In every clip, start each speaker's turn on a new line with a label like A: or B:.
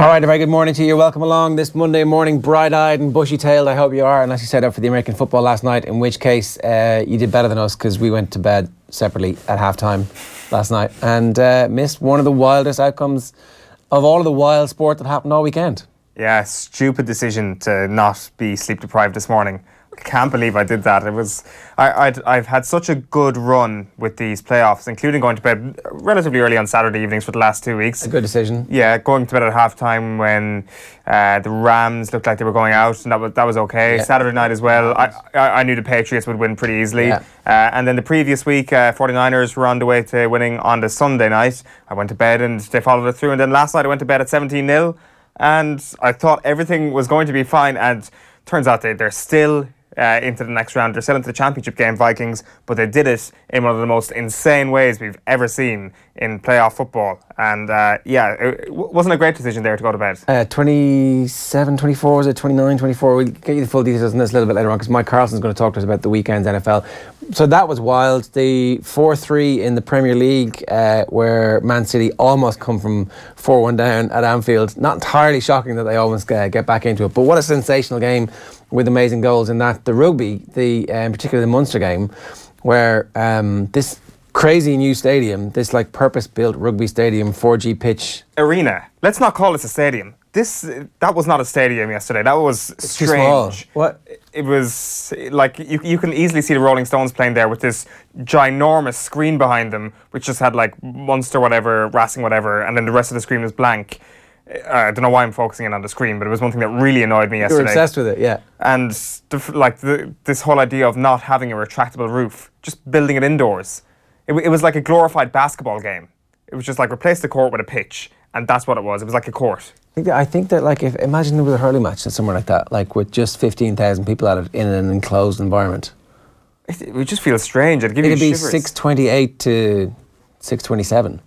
A: All right, a very good morning to you. Welcome along this Monday morning, bright-eyed and bushy-tailed. I hope you are, unless you set up for the American football last night, in which case you did better than us because we went to bed separately at half-time last night and missed one of the wildest outcomes of all of the wild sport that happened all weekend.
B: Yeah, stupid decision to not be sleep-deprived this morning. I can't believe I did that. It was I've had such a good run with these playoffs, including going to bed relatively early on Saturday evenings for the last 2 weeks.
A: A good decision.
B: Yeah, going to bed at half-time when the Rams looked like they were going out, and that was okay. Yeah. Saturday night as well, I knew the Patriots would win pretty easily. Yeah. And then the previous week, 49ers were on the way to winning on the Sunday night. I went to bed and they followed it through. And then last night I went to bed at 17-0, and I thought everything was going to be fine. And turns out they're still into the next round. They're still into the championship game, Vikings, but they did it in one of the most insane ways we've ever seen in playoff football. And it wasn't a great decision there to go to bed. 27, 24, was it 29, 24? We'll get you the full details on this a little bit later on because Mike Carlson's going to talk to us about the weekend's NFL. So that was wild. The 4-3 in the Premier League where Man City almost come from 4-1 down at Anfield. Not entirely shocking that they almost get back into it, but what a sensational game with amazing goals in that. The rugby, in particular the Munster game, where this crazy new stadium, this like purpose-built rugby stadium, 4G pitch. Arena. Let's not call this a stadium. That was not a stadium yesterday. That was strange.
A: Too small. What?
B: It was like you can easily see the Rolling Stones playing there with this ginormous screen behind them, which just had like Munster whatever, Racing whatever, and then the rest of the screen was blank. I don't know why I'm focusing in on the screen, but it was one thing that really annoyed me yesterday.
A: You were obsessed with it, yeah.
B: And this whole idea of not having a retractable roof, just building it indoors. It was like a glorified basketball game. It was just like replace the court with a pitch, and that's what it was. It was like a court.
A: I think that like imagine there was a hurling match somewhere like that, like with just 15,000 people at it in an enclosed environment.
B: It would just feel strange. It'd be
A: shivers. 628 to 627.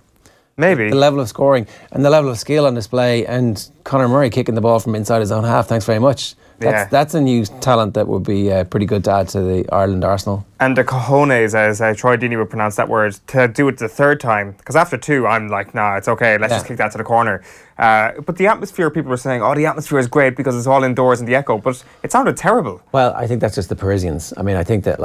B: Maybe.
A: The level of scoring and the level of skill on display, and Conor Murray kicking the ball from inside his own half. Thanks very much. That's a new talent that would be pretty good to add to the Ireland arsenal. And
B: the cojones, as Troy Deeney would pronounce that word, to do it the third time. Because after two, I'm like, nah, it's okay. Let's just kick that to the corner. But the atmosphere, people were saying, the atmosphere is great because it's all indoors and the echo. But it sounded terrible.
A: Well, I think that's just the Parisians. I mean, I think that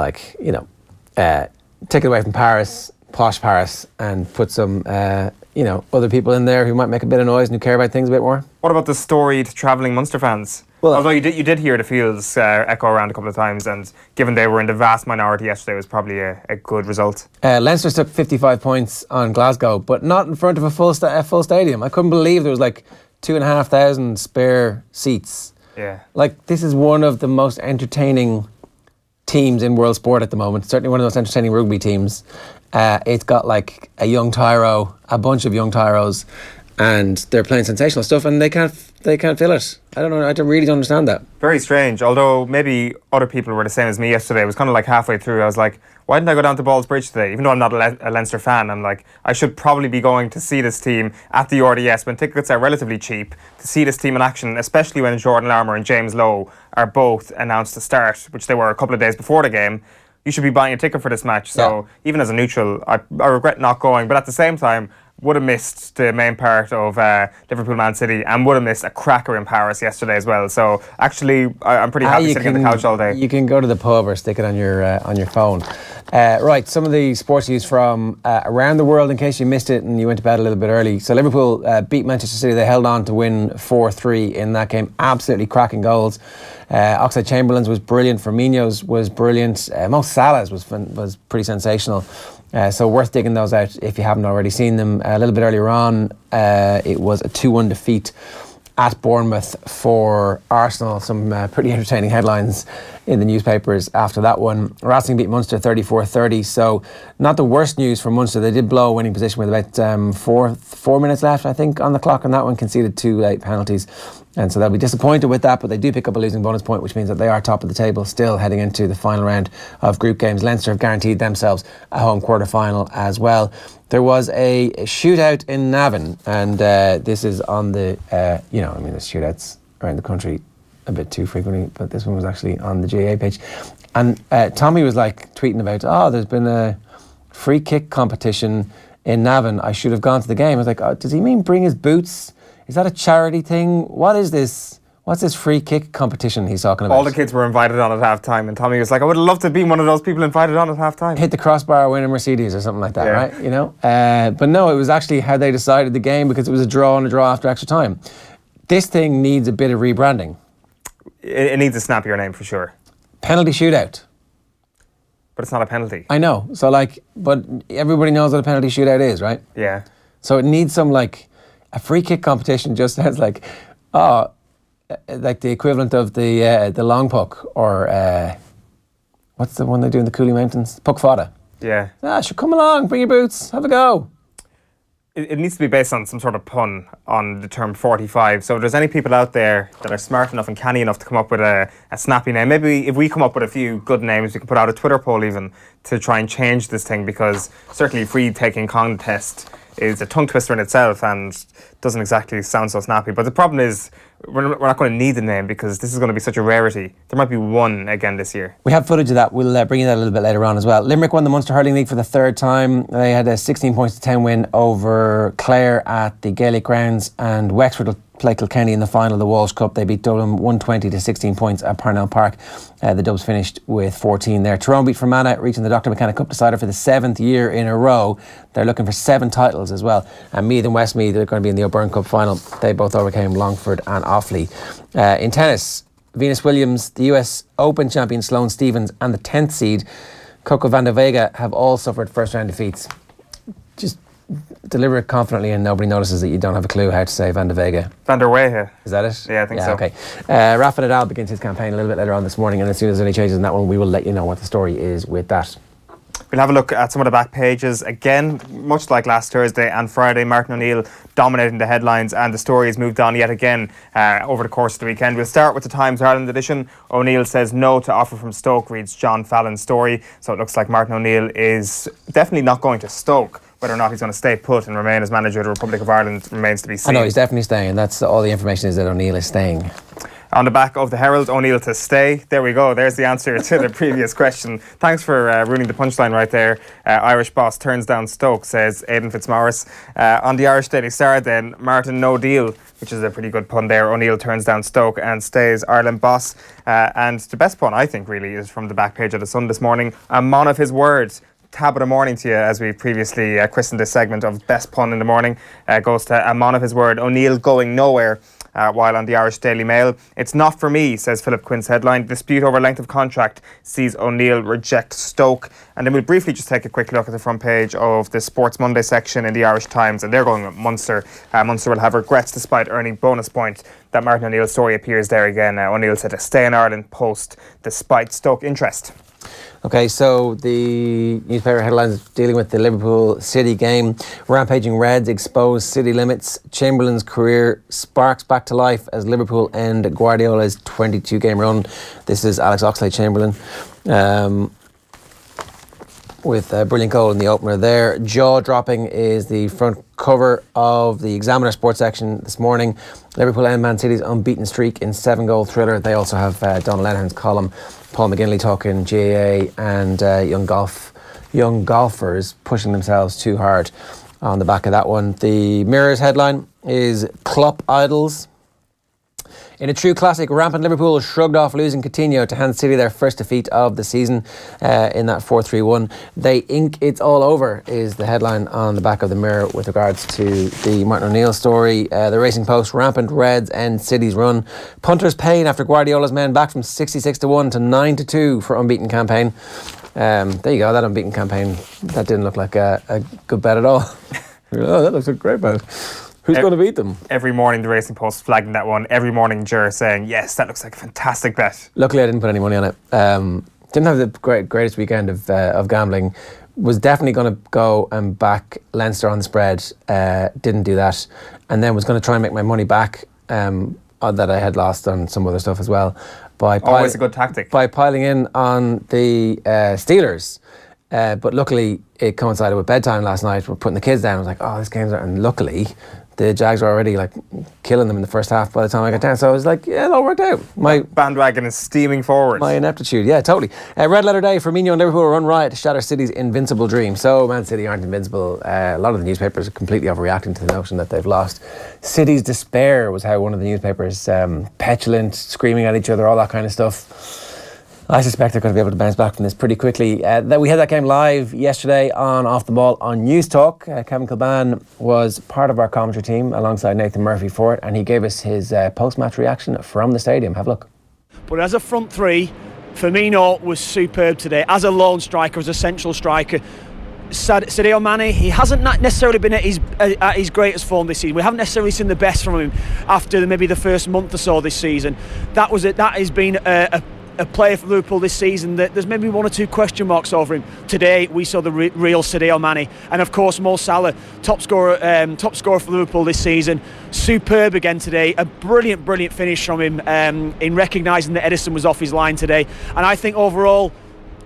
A: take it away from Paris, posh Paris, and put some other people in there who might make a bit of noise and who care about things a bit more.
B: What about the storied travelling Munster fans? Well, although you did hear the fields echo around a couple of times, and given they were in the vast minority yesterday, it was probably a good result.
A: Leinster took 55 points on Glasgow, but not in front of a full stadium. I couldn't believe there was like 2,500 spare seats.
B: Yeah. Like,
A: this is one of the most entertaining teams in world sport at the moment. Certainly one of the most entertaining rugby teams. It's got like a young tyro, a bunch of young tyros, and they're playing sensational stuff, and they can't fill it. I don't know. I really don't understand that.
B: Very strange. Although maybe other people were the same as me yesterday. It was kind of like halfway through. I was like, why didn't I go down to Ballsbridge today? Even though I'm not a Leinster fan, I'm like, I should probably be going to see this team at the RDS when tickets are relatively cheap, to see this team in action, especially when Jordan Larmour and James Lowe are both announced to start, which they were a couple of days before the game. You should be buying a ticket for this match. So even as a neutral, I regret not going. But at the same time, would have missed the main part of Liverpool Man City, and would have missed a cracker in Paris yesterday as well. So actually, I'm pretty happy sitting on the couch all day.
A: You can go to the pub or stick it on your phone. Right, some of the sports news from around the world in case you missed it and you went to bed a little bit early. So Liverpool beat Manchester City. They held on to win 4-3 in that game. Absolutely cracking goals. Oxlade-Chamberlain's was brilliant. Firmino's was brilliant. Mo Salah's was pretty sensational. So worth digging those out if you haven't already seen them. A little bit earlier on, it was a 2-1 defeat at Bournemouth for Arsenal. Some pretty entertaining headlines in the newspapers after that one. Racing beat Munster 34-30, so not the worst news for Munster. They did blow a winning position with about 4 minutes left, I think, on the clock on that one, conceded 2 late penalties. And so they'll be disappointed with that, but they do pick up a losing bonus point, which means that they are top of the table still heading into the final round of group games. Leinster have guaranteed themselves a home quarter-final as well. There was a shootout in Navan, and this is on the, there's shootouts around the country a bit too frequently, but this one was actually on the GAA page. And Tommy was like tweeting about, there's been a free kick competition in Navan. I should have gone to the game. I was like, does he mean bring his boots Is that a charity thing? What is this? What's this free kick competition he's talking about?
B: All the kids were invited on at half-time, and Tommy was like, I would love to be one of those people invited on at half-time.
A: Hit the crossbar, win a Mercedes or something like that, right? You know? But no, it was actually how they decided the game, because it was a draw and a draw after extra time. This thing needs a bit of rebranding.
B: It needs a snappier name for sure.
A: Penalty shootout.
B: But it's not a penalty.
A: I know. So like, but everybody knows what a penalty shootout is, right?
B: Yeah.
A: So it needs some like, a free kick competition just sounds like, like the equivalent of the long puck, or what's the one they do in the Cooley Mountains? Puck fodder.
B: Yeah.
A: Sure, come along, bring your boots, have a go.
B: It needs to be based on some sort of pun on the term 45. So if there's any people out there that are smart enough and canny enough to come up with a snappy name, maybe if we come up with a few good names, we can put out a Twitter poll even to try and change this thing, because certainly free taking contest is a tongue twister in itself and doesn't exactly sound so snappy. But the problem is we're not going to need the name, because this is going to be such a rarity. There might be one again this year. We
A: have footage of that. We'll bring you that a little bit later on as well. Limerick won the Munster Hurling League for the third time. They had a 16 points to 10 win over Clare at the Gaelic grounds, and Wexford will play Kilkenny in the final of the Walsh Cup. They beat Dublin 120 to 16 points at Parnell Park. The Dubs finished with 14 there. Tyrone beat Fermanagh, reaching the Dr. McKenna Cup decider for the 7th year in a row. They're looking for 7 titles as well. And Meath and Westmeath are going to be in the O'Byrne Cup final. They both overcame Longford and Offaly. In tennis, Venus Williams, the US Open champion Sloane Stephens, and the 10th seed Coco van der Vega have all suffered first round defeats. Just deliver it confidently and nobody notices that you don't have a clue how to say Van der Vega.
B: Van der Weyhe.
A: Is that it?
B: Yeah, I think so.
A: Okay. Rafa Nadal begins his campaign a little bit later on this morning, and as soon as there's any changes in that one, we will let you know what the story is with that.
B: We'll have a look at some of the back pages. Again, much like last Thursday and Friday, Martin O'Neill dominating the headlines, and the story has moved on yet again over the course of the weekend. We'll start with the Times Ireland edition. O'Neill says no to offer from Stoke, reads John Fallon's story. So it looks like Martin O'Neill is definitely not going to Stoke. Whether or not he's going to stay put and remain as manager of the Republic of Ireland remains to be seen.
A: I know he's definitely staying. That's all the information is, that O'Neill is staying.
B: On the back of the Herald, O'Neill to stay. There we go. There's the answer to the previous question. Thanks for ruining the punchline right there. Irish boss turns down Stoke, says Aidan Fitzmaurice. On the Irish Daily Star then, Martin no deal, which is a pretty good pun there. O'Neill turns down Stoke and stays Ireland boss. And the best pun, I think, really, is from the back page of the Sun this morning. A man of his words. Tab of the morning to you, as we previously christened this segment of Best Pun in the Morning, goes to a man of his word. O'Neill going nowhere. While on the Irish Daily Mail, it's not for me, says Philip Quinn's headline. Dispute over length of contract sees O'Neill reject Stoke. And then we'll briefly just take a quick look at the front page of the Sports Monday section in the Irish Times, and they're going with Munster. Munster will have regrets despite earning bonus points. That Martin O'Neill's story appears there again. O'Neill said to stay in Ireland post despite Stoke interest.
A: Okay, so the newspaper headlines dealing with the Liverpool City game. Rampaging Reds expose City limits. Chamberlain's career sparks back to life as Liverpool end Guardiola's 22-game run. This is Alex Oxlade-Chamberlain with a brilliant goal in the opener there. Jaw-dropping is the front cover of the Examiner sports section this morning. Liverpool end Man City's unbeaten streak in 7-goal thriller. They also have Donald Lenihan's column. Paul McGinley talking GAA and young golfers pushing themselves too hard on the back of that one. The Mirror's headline is Klopp idols. In a true classic, rampant Liverpool shrugged off losing Coutinho to hand City their first defeat of the season in that 4-3-1. They ink it's all over is the headline on the back of the Mirror with regards to the Martin O'Neill story. The Racing Post, rampant Reds end City's run. Punters pain after Guardiola's men back from 66-1 to 9-2 for unbeaten campaign. There you go, that unbeaten campaign. That didn't look like a good bet at all. Oh, that looks like a great bet. Who's going to beat them? Every morning the Racing Post flagging that one. Every morning Ger saying, yes, that looks like a fantastic bet. Luckily I didn't put any money on it. Didn't have the greatest weekend of gambling. Was definitely going to go and back Leinster on the spread. Didn't do that. And then was going to try and make my money back that I had lost on some other stuff as well. Always a good tactic. By piling in on the Steelers. But luckily it coincided with bedtime last night. We're putting the kids down. I was like, oh, this game's... And luckily... the Jags were already like killing them in the first half by the time I got down. So I was like, yeah, it all worked out. My
B: bandwagon is steaming forward.
A: My ineptitude, yeah, totally. Red letter day for Mino and Liverpool run riot to shatter City's invincible dream. So Man City aren't invincible. A lot of the newspapers are completely overreacting to the notion that they've lost. City's despair was how one of the newspapers, petulant, screaming at each other, all that kind of stuff. I suspect they're going to be able to bounce back from this pretty quickly. We had that game live yesterday on Off the Ball on News Talk. Kevin Kilban was part of our commentary team alongside Nathan Murphy for it, and he gave us his post-match reaction from the stadium. Have a look.
C: But as a front three, Firmino was superb today. As a lone striker, as a central striker, Sadio Mane, he hasn't necessarily been at his greatest form this season. We haven't necessarily seen the best from him after maybe the first month or so this season. That has been a player for Liverpool this season that there's maybe one or two question marks over him. Today we saw the real Sadio Mane, and of course Mo Salah, top scorer for Liverpool this season. Superb again today. A brilliant finish from him in recognising that Edison was off his line today. And I think overall,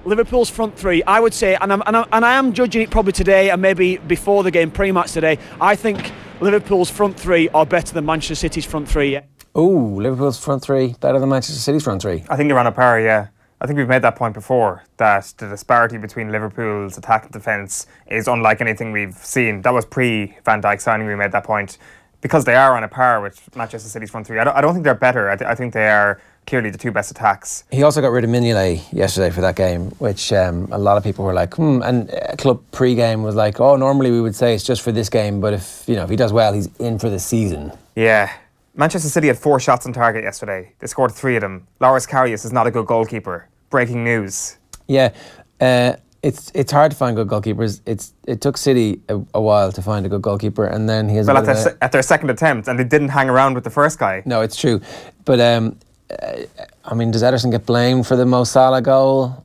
C: Liverpool's front three, I would say, and I am judging it probably today and maybe before the game, pre-match today, I think Liverpool's front three are better than Manchester City's front three. Yeah.
A: Oh, Liverpool's front three better than Manchester City's front three?
B: I think they're on a par, yeah. I think we've made that point before, that the disparity between Liverpool's attack and defence is unlike anything we've seen. That was pre-Van Dijk signing we made that point. Because they are on a par with Manchester City's front three. I don't think they're better. I think they are clearly the two best attacks.
A: He also got rid of Mignolet yesterday for that game, which a lot of people were like, and club pre-game was like, oh, normally we would say it's just for this game, but if he does well, he's in for the season.
B: Yeah. Manchester City had 4 shots on target yesterday. They scored 3 of them. Loris Karius is not a good goalkeeper. Breaking news.
A: Yeah, it's hard to find good goalkeepers. It took City a while to find a good goalkeeper, and then he has.
B: Well, at their second attempt, and they didn't hang around with the first guy.
A: No, it's true, but I mean, does Ederson get blamed for the Mo Salah goal?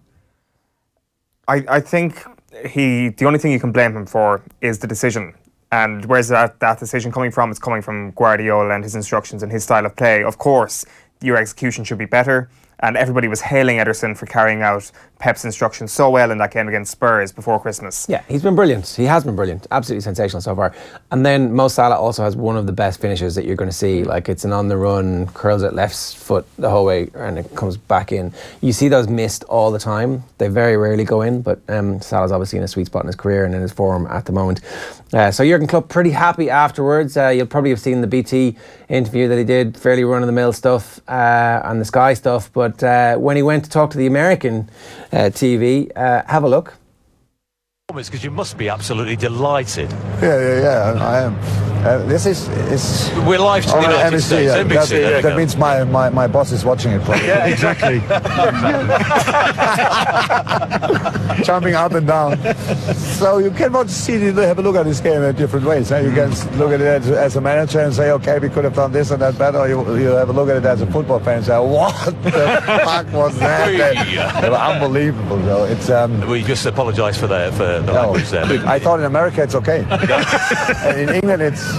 B: I think the only thing you can blame him for is the decision. And where's that decision coming from? It's coming from Guardiola and his instructions and his style of play. Of course, your execution should be better. And everybody was hailing Ederson for carrying out Pep's instructions so well in that game against Spurs before Christmas.
A: Yeah, he's been brilliant. He has been brilliant. Absolutely sensational so far. And then Mo Salah also has one of the best finishes that you're going to see. Like, it's an on the run, curls it left foot the whole way, and it comes back in. You see those missed all the time. They very rarely go in, but Salah's obviously in a sweet spot in his career and in his form at the moment. So Jurgen Klopp pretty happy afterwards. You'll probably have seen the BT interview that he did, fairly run-of-the-mill stuff and the Sky stuff, but when he went to talk to the American TV, have a look.
D: Because you must be absolutely delighted.
E: Yeah, I am. This is
D: we're live to the United
E: NBC,
D: States.
E: yeah.
D: NBC,
E: that means my boss is watching it.
D: Yeah, exactly.
E: Jumping up and down. So you cannot have a look at this game in different ways. You can look at it as a manager and say, okay, we could have done this and that better. Or you have a look at it as a football fan and say, what the fuck was that? They were unbelievable. Though. It's
D: we just apologise for the language there.
E: I thought in America it's okay. In England it's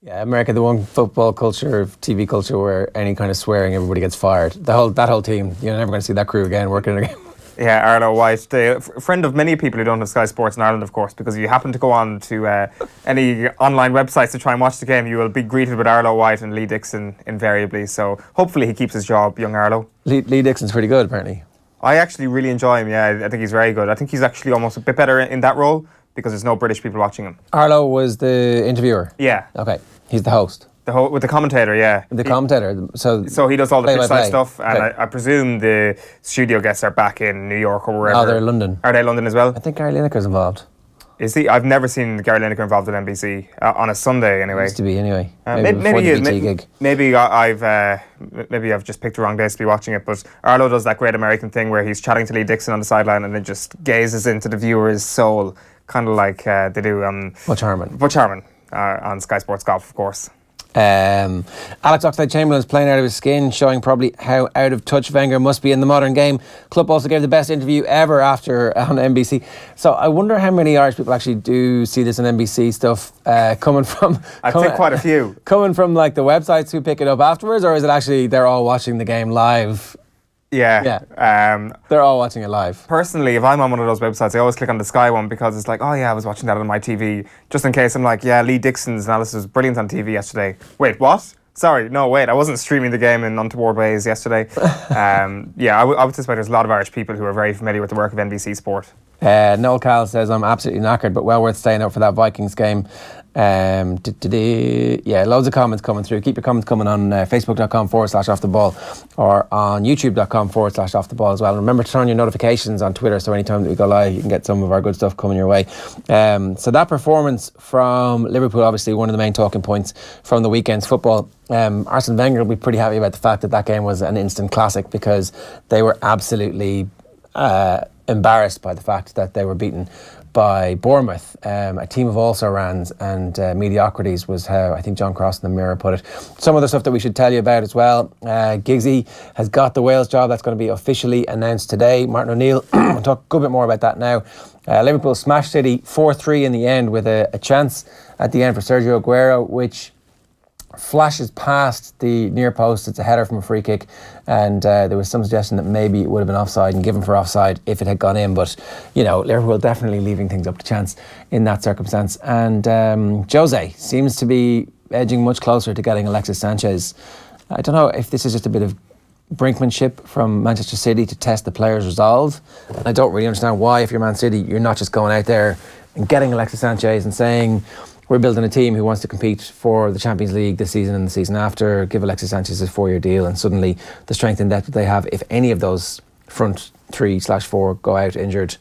A: yeah, America, the one football culture, TV culture where any kind of swearing, everybody gets fired. That whole team, you're never going to see that crew again working again.
B: Yeah, Arlo White, a friend of many people who don't have Sky Sports in Ireland, of course, because if you happen to go on to any online websites to try and watch the game, you will be greeted with Arlo White and Lee Dixon invariably. So hopefully he keeps his job, young Arlo.
A: Lee Dixon's pretty good, apparently.
B: I actually really enjoy him, yeah. I think he's very good. I think he's actually almost a bit better in that role because there's no British people watching him.
A: Arlo was the interviewer?
B: Yeah.
A: Okay, he's the host.
B: With the commentator, yeah.
A: The commentator. So
B: he does all the pitch-side stuff, and
A: okay.
B: I presume the studio guests are back in New York or wherever.
A: Oh, they're in London.
B: Are they in London as well?
A: I think Gary Lineker's involved.
B: Is he? I've never seen Gary Lineker involved with NBC on a Sunday anyway.
A: Used to be anyway.
B: Maybe I've just picked the wrong days to be watching it. But Arlo does that great American thing where he's chatting to Lee Dixon on the sideline and then just gazes into the viewer's soul, kind of like they do on
A: Butch Harmon
B: on Sky Sports Golf, of course.
A: Alex Oxlade-Chamberlain's playing out of his skin, showing probably how out of touch Wenger must be in the modern game. Klopp also gave the best interview ever after on NBC. So I wonder how many Irish people actually do see this on NBC stuff coming from...
B: I think quite a few.
A: Coming from like the websites who pick it up afterwards, or is it actually they're all watching the game live?
B: Yeah.
A: They're all watching it live.
B: Personally, if I'm on one of those websites, I always click on the Sky one because it's like, oh yeah, I was watching that on my TV. Just in case I'm like, yeah, Lee Dixon's analysis was brilliant on TV yesterday. Wait, what? Sorry, no, wait, I wasn't streaming the game in untoward ways yesterday. I would suspect there's a lot of Irish people who are very familiar with the work of NBC Sport.
A: Noel Cal says, I'm absolutely knackered, but well worth staying out for that Vikings game. Yeah, loads of comments coming through. Keep your comments coming on facebook.com/offtheball or on youtube.com/offtheball as well. And remember to turn on your notifications on Twitter, so anytime that we go live you can get some of our good stuff coming your way. So that performance from Liverpool, obviously one of the main talking points from the weekend's football. Arsene Wenger will be pretty happy about the fact that that game was an instant classic, because they were absolutely embarrassed by the fact that they were beaten by Bournemouth, a team of also-rans and mediocrities, was how I think John Cross in the Mirror put it. Some other stuff that we should tell you about as well. Giggsy has got the Wales job. That's going to be officially announced today. Martin O'Neill, we'll talk a good bit more about that now. Liverpool smashed City 4-3 in the end, with a chance at the end for Sergio Aguero, which flashes past the near post. It's a header from a free kick, and there was some suggestion that maybe it would have been offside and given for offside if it had gone in, but you know, Liverpool definitely leaving things up to chance in that circumstance. And Jose seems to be edging much closer to getting Alexis Sanchez. I don't know if this is just a bit of brinkmanship from Manchester City to test the players' resolve. I don't really understand why, if you're Man City, you're not just going out there and getting Alexis Sanchez and saying, we're building a team who wants to compete for the Champions League this season and the season after, give Alexis Sanchez a 4-year deal, and suddenly the strength and depth that they have, if any of those front 3/4 go out injured,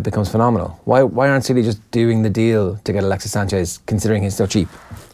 A: becomes phenomenal. Why aren't City just doing the deal to get Alexis Sanchez, considering he's so cheap?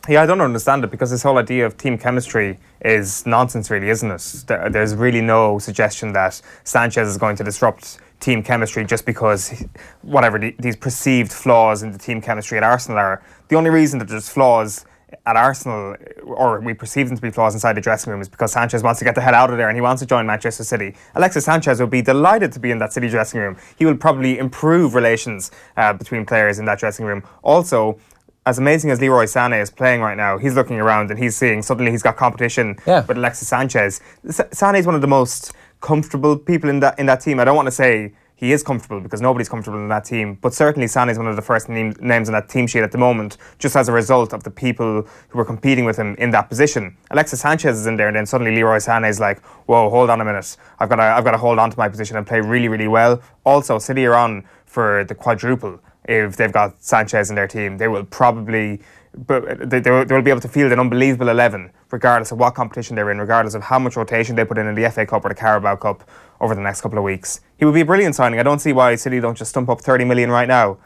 B: Yeah, I don't understand it, because this whole idea of team chemistry is nonsense, really, isn't it? There's really no suggestion that Sanchez is going to disrupt team chemistry just because whatever these perceived flaws in the team chemistry at Arsenal are. The only reason that there's flaws at Arsenal, or we perceive them to be flaws inside the dressing room, is because Sanchez wants to get the hell out of there and he wants to join Manchester City. Alexis Sanchez will be delighted to be in that City dressing room. He will probably improve relations between players in that dressing room. Also, as amazing as Leroy Sané is playing right now, he's looking around and he's seeing suddenly he's got competition with Alexis Sanchez. Sané is one of the most comfortable people in that team. I don't want to say he is comfortable, because nobody's comfortable in that team, but certainly Sané is one of the first names on that team sheet at the moment, just as a result of the people who are competing with him in that position. Alexis Sanchez is in there, and then suddenly Leroy Sané is like, whoa, hold on a minute, I've got to hold on to my position and play really, really well. Also, City are on for the quadruple. If they've got Sanchez in their team, they will probably, they will be able to field an unbelievable 11, regardless of what competition they're in, regardless of how much rotation they put in the FA Cup or the Carabao Cup over the next couple of weeks. He would be a brilliant signing. I don't see why City don't just stump up 30 million right now.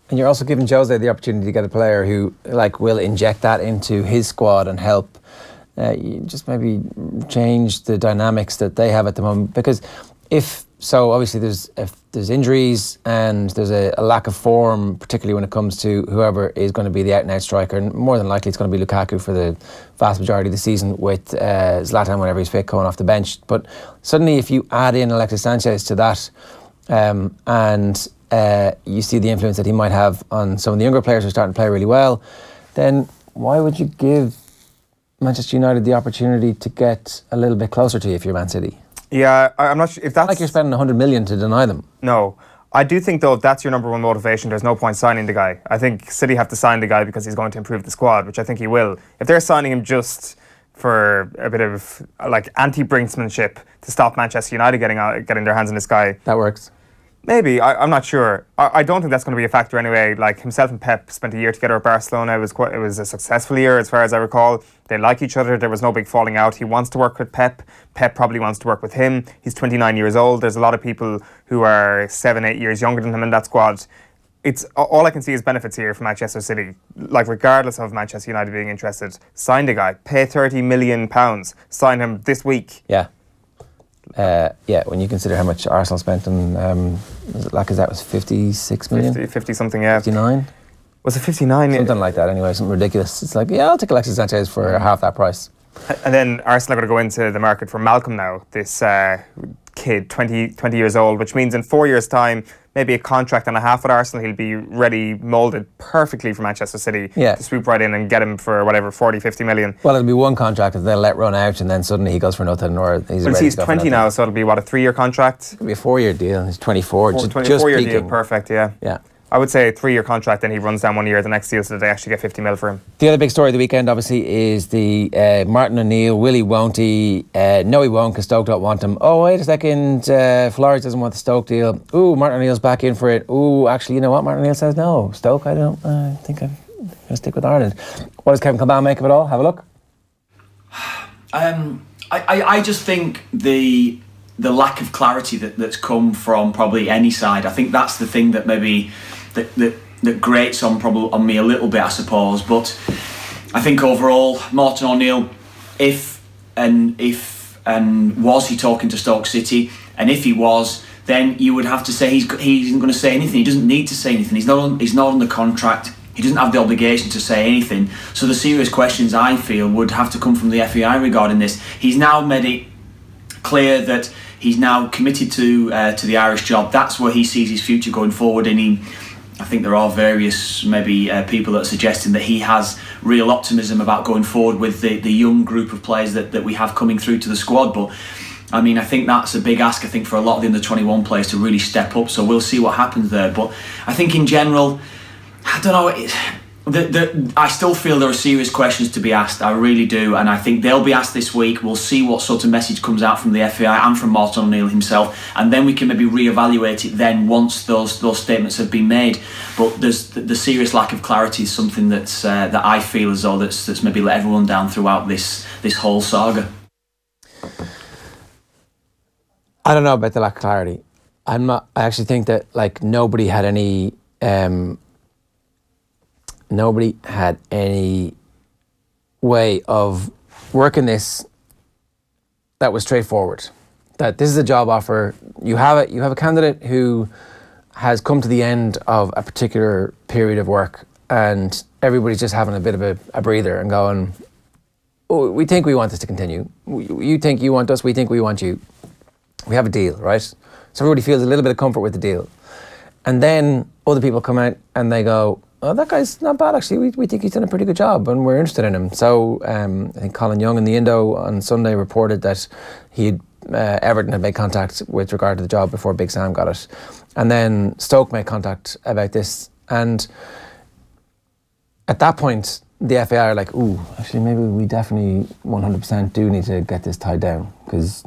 A: And you're also giving Jose the opportunity to get a player who will inject that into his squad and help just maybe change the dynamics that they have at the moment. Because obviously there's injuries and there's a lack of form, particularly when it comes to whoever is going to be the out-and-out striker, and more than likely it's going to be Lukaku for the vast majority of the season, with Zlatan whenever he's fit coming off the bench. But suddenly if you add in Alexis Sanchez to that, and you see the influence that he might have on some of the younger players who are starting to play really well, then why would you give Manchester United the opportunity to get a little bit closer to you if you're Man City?
B: Yeah, I'm not sure if that's...
A: like you're spending 100 million to deny them.
B: No. I do think, though, if that's your number one motivation, there's no point signing the guy. I think City have to sign the guy because he's going to improve the squad, which I think he will. If they're signing him just for a bit of anti-brinksmanship to stop Manchester United getting their hands on this guy...
A: that works.
B: Maybe. I'm not sure. I don't think that's going to be a factor anyway. Like, himself and Pep spent a year together at Barcelona. It was a successful year as far as I recall. They like each other. There was no big falling out. He wants to work with Pep. Pep probably wants to work with him. He's 29 years old. There's a lot of people who are 7-8 years younger than him in that squad. It's all I can see is benefits here for Manchester City. Like, regardless of Manchester United being interested, sign the guy. Pay £30 million. Sign him this week.
A: Yeah. When you consider how much Arsenal spent on Lacazette, was 56 million?
B: 50 something, yeah.
A: 59?
B: Was it 59?
A: Something like that anyway, something ridiculous. It's like, yeah, I'll take Alexis Sanchez for half that price.
B: And then Arsenal are going to go into the market for Malcolm now, this kid, 20 years old, which means in 4 years' time, maybe a contract and a half with Arsenal, he'll be ready, moulded perfectly for Manchester City to swoop right in and get him for whatever, 40, 50 million.
A: Well, it'll be one contract that they'll let run out and then suddenly he goes for nothing, or he's
B: 20 now, so it'll be, what, a 3-year contract?
A: It'll be a 4-year deal. He's 24. Just
B: 4-year
A: peaking.
B: deal, perfect, yeah. I would say a 3-year contract, then he runs down 1 year, the next deal, so they actually get 50 mil for him.
A: The other big story of the weekend, obviously, is the Martin O'Neill. Will he, won't he? No, he won't, because Stoke don't want him. Oh, wait a second, Flores doesn't want the Stoke deal. Ooh, Martin O'Neill's back in for it. Ooh, actually, you know what? Martin O'Neill says no. Stoke, I think I'm going to stick with Ireland. What does Kevin Kilbane make of it all? Have a look.
F: I just think the lack of clarity that's come from probably any side, I think that's the thing that maybe that grates on me a little bit, I suppose. But I think overall, Martin O'Neill, if was he talking to Stoke City, and if he was, then you would have to say he isn't going to say anything. He doesn't need to say anything. He's not on the contract. He doesn't have the obligation to say anything. So the serious questions, I feel, would have to come from the FAI regarding this. He's now made it clear that he's now committed to the Irish job. That's where he sees his future going forward, and I think there are various maybe people that are suggesting that he has real optimism about going forward with the young group of players that we have coming through to the squad. But I mean, I think that's a big ask, I think, for a lot of the under-21 players to really step up. So we'll see what happens there. But I think in general, I don't know, I still feel there are serious questions to be asked. I really do, and I think they'll be asked this week. We'll see what sort of message comes out from the FAI and from Martin O'Neill himself, and then we can maybe re-evaluate it then once those statements have been made. But there's the serious lack of clarity is something that I feel as though that's maybe let everyone down throughout this whole saga.
A: I don't know about the lack of clarity. I actually think that nobody had any way of working this that was straightforward. That this is a job offer. You have a candidate who has come to the end of a particular period of work, and everybody's just having a bit of a breather and going, oh, we think we want this to continue. You think you want us, we think we want you. We have a deal, right? So everybody feels a little bit of comfort with the deal. And then other people come out and they go, oh, that guy's not bad actually. We think he's done a pretty good job and we're interested in him. So I think Colin Young in the Indo on Sunday reported that Everton had made contact with regard to the job before Big Sam got it. And then Stoke made contact about this. And at that point, the FAI are like, ooh, actually maybe we definitely 100% do need to get this tied down. Because,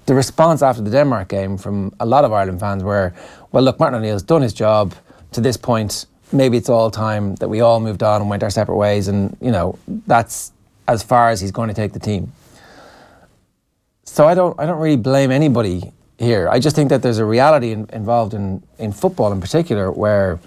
A: the response after the Denmark game from a lot of Ireland fans were, well, look, Martin O'Neill's done his job to this point. Maybe it's all time that we all moved on and went our separate ways, and that's as far as he's going to take the team. So I don't really blame anybody here. I just think that there's a reality involved in football in particular where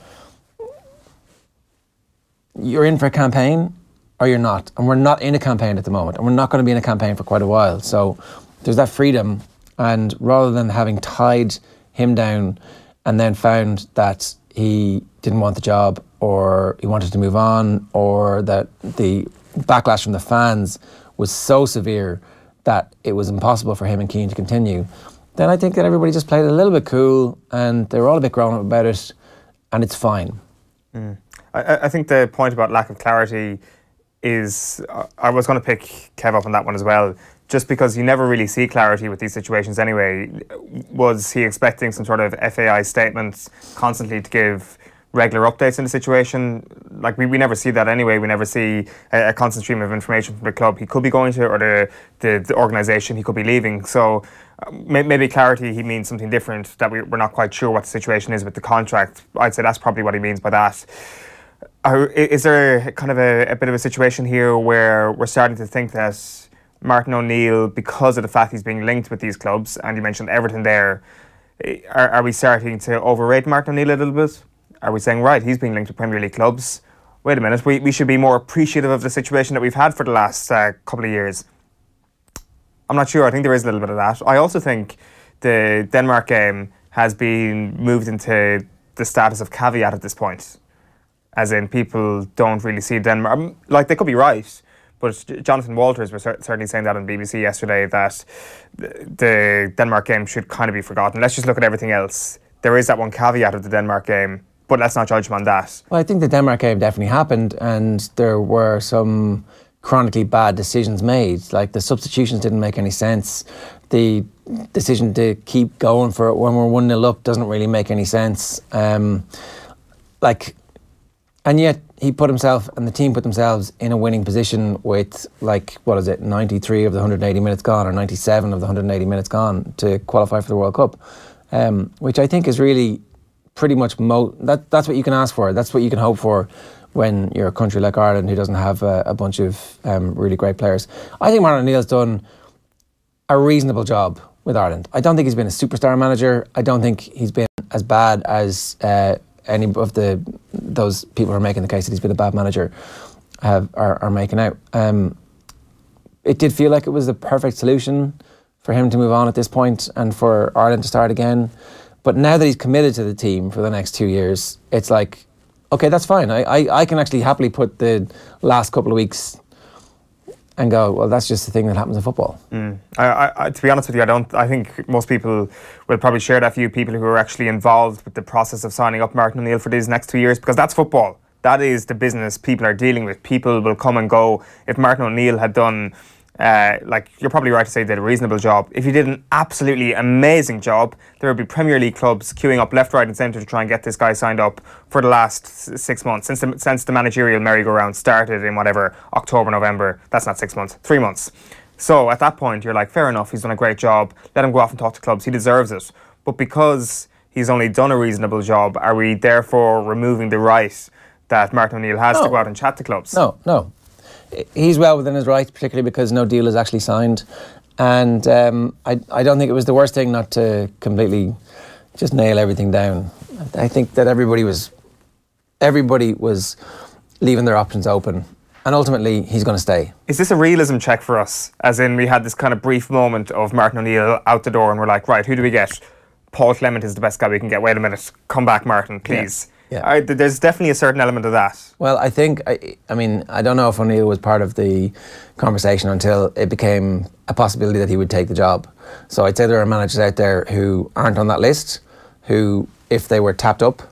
A: you're in for a campaign or you're not, and we're not in a campaign at the moment, and we're not going to be in a campaign for quite a while. So there's that freedom, and rather than having tied him down and then found that he didn't want the job or he wanted to move on, or that the backlash from the fans was so severe that it was impossible for him and Keane to continue, then I think that everybody just played a little bit cool and they were all a bit grown up about it, and it's fine.
B: I think the point about lack of clarity is, I was going to pick Kev up on that one as well, just because you never really see clarity with these situations anyway. Was he expecting some sort of FAI statements constantly to give regular updates in the situation? We never see that anyway. We never see a constant stream of information from the club he could be going to, or the organisation he could be leaving. So maybe clarity, he means something different, that we're not quite sure what the situation is with the contract. I'd say that's probably what he means by that. Is there kind of a bit of a situation here where we're starting to think that Martin O'Neill, because of the fact he's being linked with these clubs, and you mentioned Everton there, are we starting to overrate Martin O'Neill a little bit? Are we saying, right, he's being linked to Premier League clubs, wait a minute, we should be more appreciative of the situation that we've had for the last couple of years? I'm not sure. I think there is a little bit of that. I also think the Denmark game has been moved into the status of caveat at this point, as in people don't really see Denmark, they could be right, but Jonathan Walters was certainly saying that on BBC yesterday, that the Denmark game should kind of be forgotten. Let's just look at everything else. there is that one caveat of the Denmark game, but let's not judge him on that.
A: Well, I think the Denmark game definitely happened, and there were some chronically bad decisions made. Like, the substitutions didn't make any sense. The decision to keep going for it when we're 1-0 up doesn't really make any sense. And yet he put himself and the team put themselves in a winning position with, 93 of the 180 minutes gone, or 97 of the 180 minutes gone to qualify for the World Cup, which I think is really pretty much that's what you can ask for. That's what you can hope for when you're a country like Ireland who doesn't have a bunch of really great players. I think Martin O'Neill's done a reasonable job with Ireland. I don't think he's been a superstar manager. I don't think he's been as bad as any of those people who are making the case that he's been a bad manager are making out. It did feel like it was the perfect solution for him to move on at this point and for Ireland to start again. But now that he's committed to the team for the next 2 years, it's like, okay, that's fine. I can actually happily put the last couple of weeks and go, well, that's just the thing that happens in football.
B: To be honest with you, I think most people will probably share that view, people who are actually involved with the process of signing up Martin O'Neill for these next 2 years, because that's football. That is the business people are dealing with. People will come and go. If Martin O'Neill had done, you're probably right to say, did a reasonable job. If he did an absolutely amazing job, there would be Premier League clubs queuing up left, right and centre to try and get this guy signed up for the last 6 months, since the managerial merry-go-round started in October, November. That's not 6 months, 3 months. So at that point, you're like, fair enough, he's done a great job. Let him go off and talk to clubs. He deserves it. But because he's only done a reasonable job, are we therefore removing the right that Martin O'Neill has to go out and chat to clubs?
A: No. He's well within his rights, particularly because no deal is actually signed. And I don't think it was the worst thing not to completely just nail everything down. I think that everybody was leaving their options open. And ultimately, he's going to stay.
B: Is this a realism check for us? As in, we had this kind of brief moment of Martin O'Neill out the door and we're like, right, who do we get? Paul Clement is the best guy we can get. Wait a minute. Come back, Martin, please. Yeah. There's definitely a certain element of that.
A: Well, I think, I don't know if O'Neill was part of the conversation until it became a possibility that he would take the job. So I'd say there are managers out there who aren't on that list, who, if they were tapped up,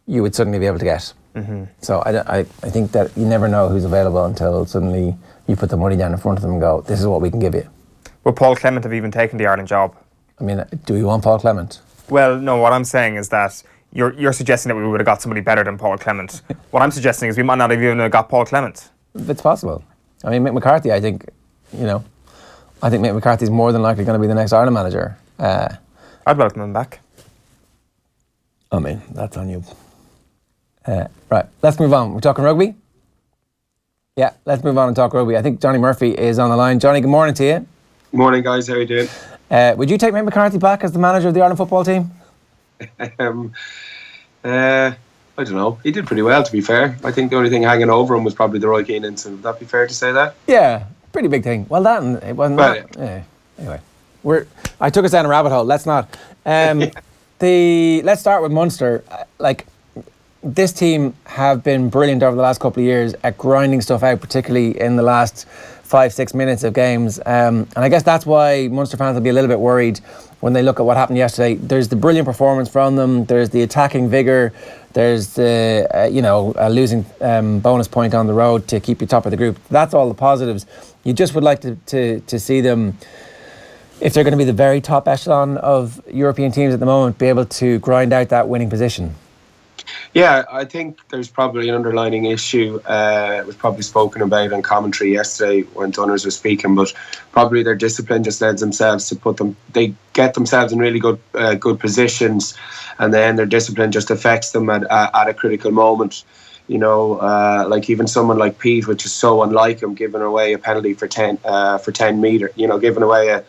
A: you would suddenly be able to get. Mm-hmm. So I think that you never know who's available until suddenly you put the money down in front of them and go, this is what we can give you.
B: Would Paul Clement have even taken the Ireland job?
A: Do we want Paul Clement?
B: Well, no, what I'm saying is that You're suggesting that we would have got somebody better than Paul Clement. What I'm suggesting is we might not have even got Paul Clement.
A: It's possible. Mick McCarthy, I think Mick McCarthy's more than likely going to be the next Ireland manager.
B: I'd welcome him back.
A: That's on you. Right, let's move on. We're talking rugby? Yeah, let's move on and talk rugby. I think Johnny Murphy is on the line. Johnny, good morning to you.
G: Good morning, guys. How are you doing?
A: Would you take Mick McCarthy back as the manager of the Ireland football team?
G: I don't know. He did pretty well, to be fair. I think the only thing hanging over him was probably the Roy Keane incident. Would that be fair to say that?
A: Yeah, pretty big thing. Well, it wasn't. Anyway, I took us down a rabbit hole. Let's not. Let's start with Munster. This team have been brilliant over the last couple of years at grinding stuff out, particularly in the last 5-6 minutes of games. And I guess that's why Munster fans will be a little bit worried when they look at what happened yesterday. There's the brilliant performance from them. There's the attacking vigour. There's the, a losing bonus point on the road to keep you top of the group. That's all the positives. You just would like to see them, if they're going to be the very top echelon of European teams at the moment, be able to grind out that winning position.
G: Yeah, I think there's probably an underlining issue. It was probably spoken about in commentary yesterday when Dunners were speaking, but probably their discipline just led themselves to they get themselves in really good positions, and then their discipline just affects them at a critical moment. Even someone like Pete, which is so unlike him, giving away a penalty for 10 metre, giving away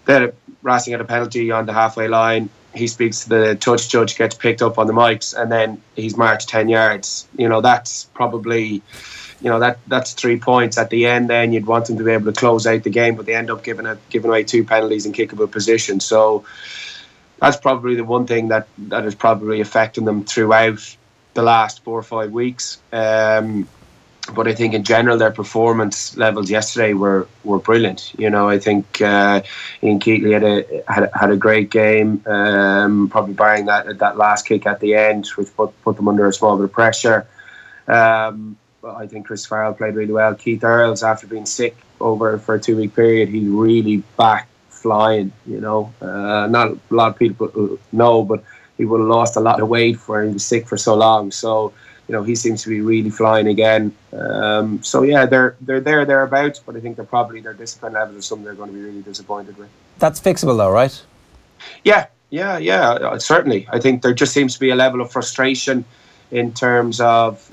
G: they're racing at a penalty on the halfway line. He speaks to the touch judge, gets picked up on the mics, and then he's marked 10 yards. That's probably, that's 3 points at the end. Then you'd want them to be able to close out the game, but they end up giving away 2 penalties in kickable position. So that's probably the one thing that is probably affecting them throughout the last 4 or 5 weeks. But I think in general their performance levels yesterday were brilliant. You know, I think Ian Keatley had a great game, probably barring that last kick at the end, which put them under a small bit of pressure. I think Chris Farrell played really well. Keith Earls, after being sick for a 2-week period, he's really back flying. You know, not a lot of people know, but he would have lost a lot of weight where he was sick for so long. So, you know, he seems to be really flying again. So yeah, they're thereabouts, but I think their discipline levels are something they're going to be really disappointed with.
A: That's fixable though, right?
G: Yeah, certainly. I think there just seems to be a level of frustration in terms of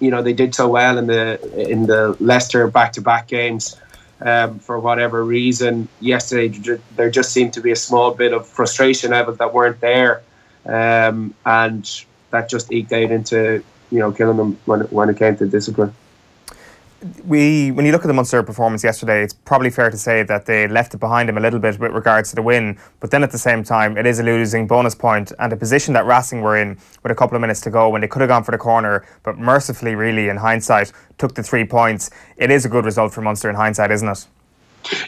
G: you know, they did so well in the Leicester back-to-back games. For whatever reason, yesterday there just seemed to be a small bit of frustration levels that weren't there, and that just eked out into, you know, killing them when it came to discipline.
B: When you look at the Munster performance yesterday, it's probably fair to say that they left it behind them a little bit with regards to the win, but then at the same time it is a losing bonus point, and the position that Racing were in with a couple of minutes to go when they could have gone for the corner, but mercifully, really, in hindsight, took the 3 points. It is a good result for Munster in hindsight, isn't it?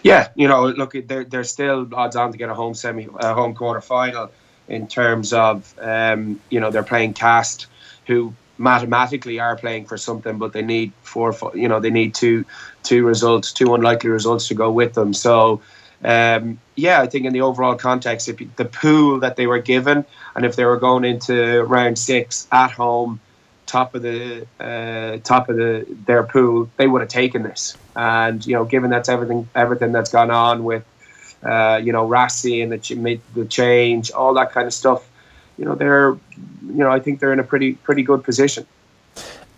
G: Yeah, you know, look, they're still odds on to get a home quarter final in terms of you know, they're playing Cast, who mathematically are playing for something, but they need they need two unlikely results to go with them. So yeah, I think in the overall context, if the pool that they were given, and if they were going into round 6 at home, top of their pool, they would have taken this. And, you know, given that's everything that's gone on with you know, Rassie and the change, all that kind of stuff, you know, I think they're in a pretty good position.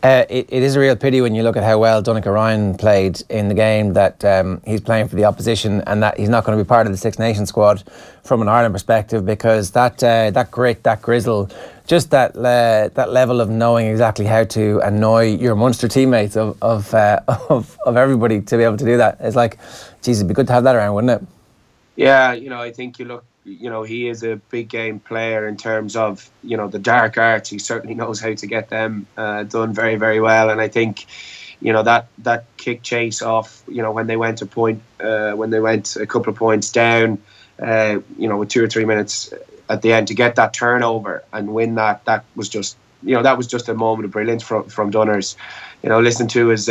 A: It is a real pity when you look at how well Donncha Ryan played in the game that he's playing for the opposition and that he's not going to be part of the Six Nations squad from an Ireland perspective, because that grit, that grizzle, just that level of knowing exactly how to annoy your Munster teammates of everybody, to be able to do that. It's like, geez, it'd be good to have that around, wouldn't it?
G: Yeah, you know, I think you know, he is a big game player in terms of, you know, the dark arts. He certainly knows how to get them done very, very well. And I think, you know, that kick chase off, you know, when they went a couple of points down, you know, with 2 or 3 minutes at the end to get that turnover and win that was just, you know, that was just a moment of brilliance from Dunners. You know, listen to his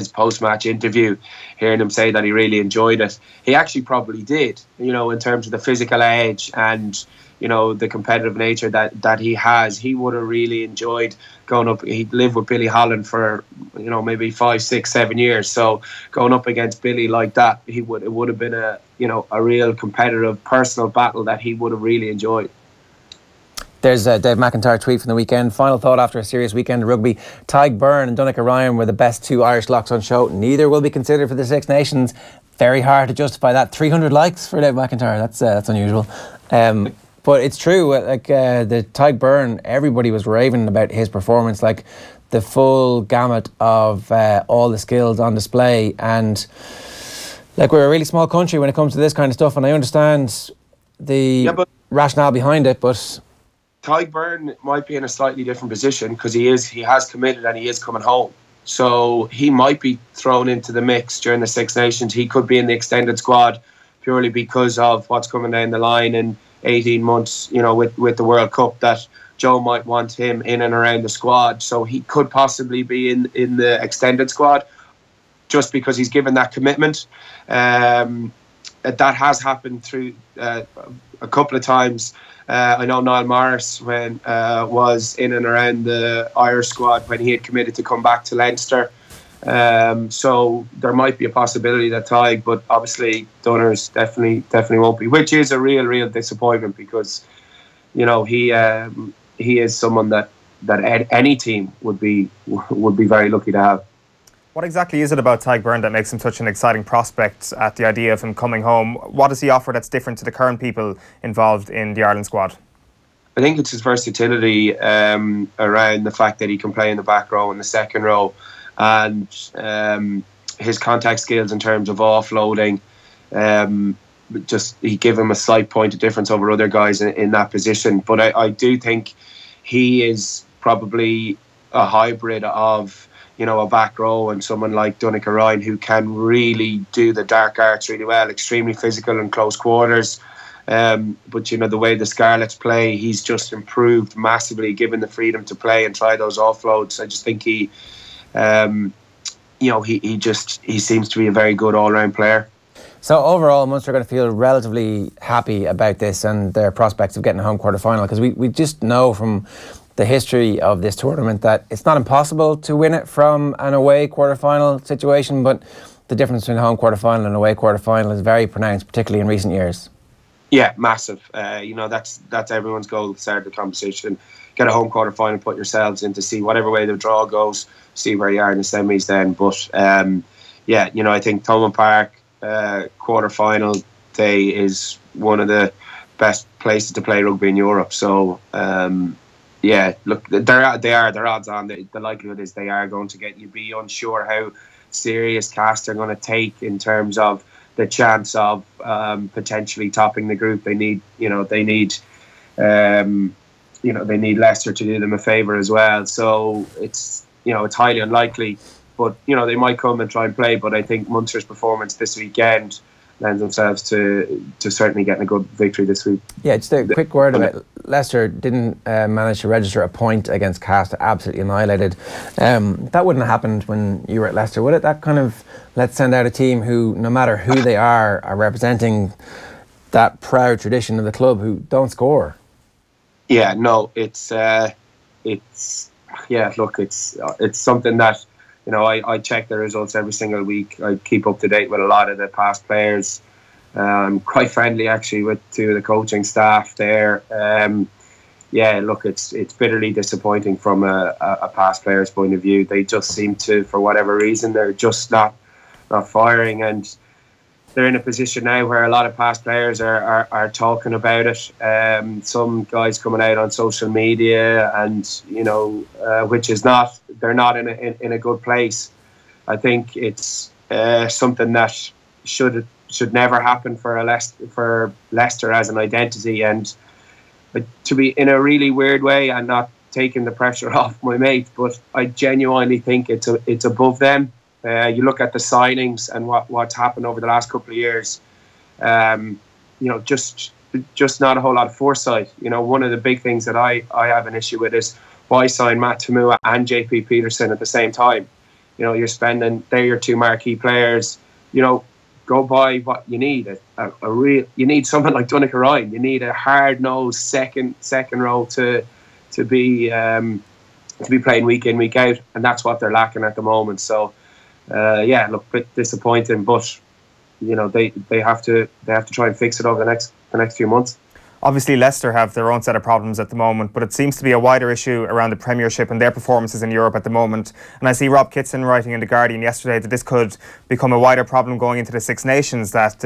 G: post-match interview, hearing him say that he really enjoyed it. He actually probably did, you know, in terms of the physical edge and, you know, the competitive nature that he has. He would have really enjoyed going up. He'd lived with Billy Holland for, you know, maybe 5, 6, 7 years. So going up against Billy like that, it would have been a real competitive personal battle that he would have really enjoyed.
A: There's a Dave McIntyre tweet from the weekend. Final thought after a serious weekend of rugby. Tadhg Beirne and Donncha Ryan were the best 2 Irish locks on show. Neither will be considered for the Six Nations. Very hard to justify that. 300 likes for Dave McIntyre. That's unusual. But it's true. Like the Tadhg Beirne, everybody was raving about his performance. Like the full gamut of all the skills on display. And like, we're a really small country when it comes to this kind of stuff. And I understand the rationale behind it, but
G: Tadhg Beirne might be in a slightly different position because he has committed and he is coming home. So he might be thrown into the mix during the Six Nations. He could be in the extended squad purely because of what's coming down the line in 18 months, you know, with the World Cup, that Joe might want him in and around the squad. So he could possibly be in the extended squad just because he's given that commitment. That has happened through a couple of times. I know Niall Morris was in and around the Irish squad when he had committed to come back to Leinster. So there might be a possibility that Tadhg, but obviously Dunners definitely won't be, which is a real disappointment because, you know, he is someone that any team would be very lucky to have.
B: What exactly is it about Tadhg Beirne that makes him such an exciting prospect at the idea of him coming home? What does he offer that's different to the current people involved in the Ireland squad?
G: I think it's his versatility around the fact that he can play in the back row and the second row, and his contact skills in terms of offloading. Just he give him a slight point of difference over other guys in that position. But I do think he is probably a hybrid of, a back row and someone like Donnacha Ryan who can really do the dark arts really well, extremely physical in close quarters. But the way the Scarlets play, he's just improved massively, given the freedom to play and try those offloads. I just think he seems to be a very good all-round player.
A: So overall, Munster are going to feel relatively happy about this and their prospects of getting a home quarter-final, because we just know from the history of this tournament that it's not impossible to win it from an away quarter-final situation, but the difference between a home quarter-final and away quarter-final is very pronounced, particularly in recent years.
G: Yeah, massive. That's everyone's goal at the start of the competition. Get a home quarter-final, put yourselves in to see whatever way the draw goes, see where you are in the semis then. But, I think Thomond Park quarter-final day is one of the best places to play rugby in Europe. So, look, they're odds on. The likelihood is they are going to get you. Be unsure how serious Cast are going to take in terms of the chance of potentially topping the group. They need Leicester to do them a favour as well. So it's highly unlikely, but they might come and try and play. But I think Munster's performance this weekend lends themselves to certainly getting a good victory this week. Yeah, just a quick word about
A: Leicester didn't manage to register a point against Cast, absolutely annihilated. That wouldn't have happened when you were at Leicester, would it? That kind of, let's send out a team who, no matter who they are representing that proud tradition of the club, who don't score.
G: Yeah, no, it's something that, I check the results every single week. I keep up to date with a lot of the past players. Quite friendly actually with two of the coaching staff there. It's bitterly disappointing from a past player's point of view. They just seem to, for whatever reason, they're just not firing, and they're in a position now where a lot of past players are talking about it. Some guys coming out on social media, and which is not, they're not in a good place. I think it's something that should never happen for Leicester as an identity, and to be in a really weird way, and not taking the pressure off my mate, but I genuinely think it's above them. You look at the signings and what's happened over the last couple of years. Just not a whole lot of foresight. One of the big things that I have an issue with is why sign Matt Tamua and JP Peterson at the same time. You're spending, they're your two marquee players. Go buy what you need. You need someone like Donnacha Ryan. You need a hard-nosed second row to be playing week in, week out, and that's what they're lacking at the moment. So. A bit disappointing, but they have to try and fix it over the next few months.
B: Obviously, Leicester have their own set of problems at the moment, but it seems to be a wider issue around the Premiership and their performances in Europe at the moment. And I see Rob Kitson writing in The Guardian yesterday that this could become a wider problem going into the Six Nations, that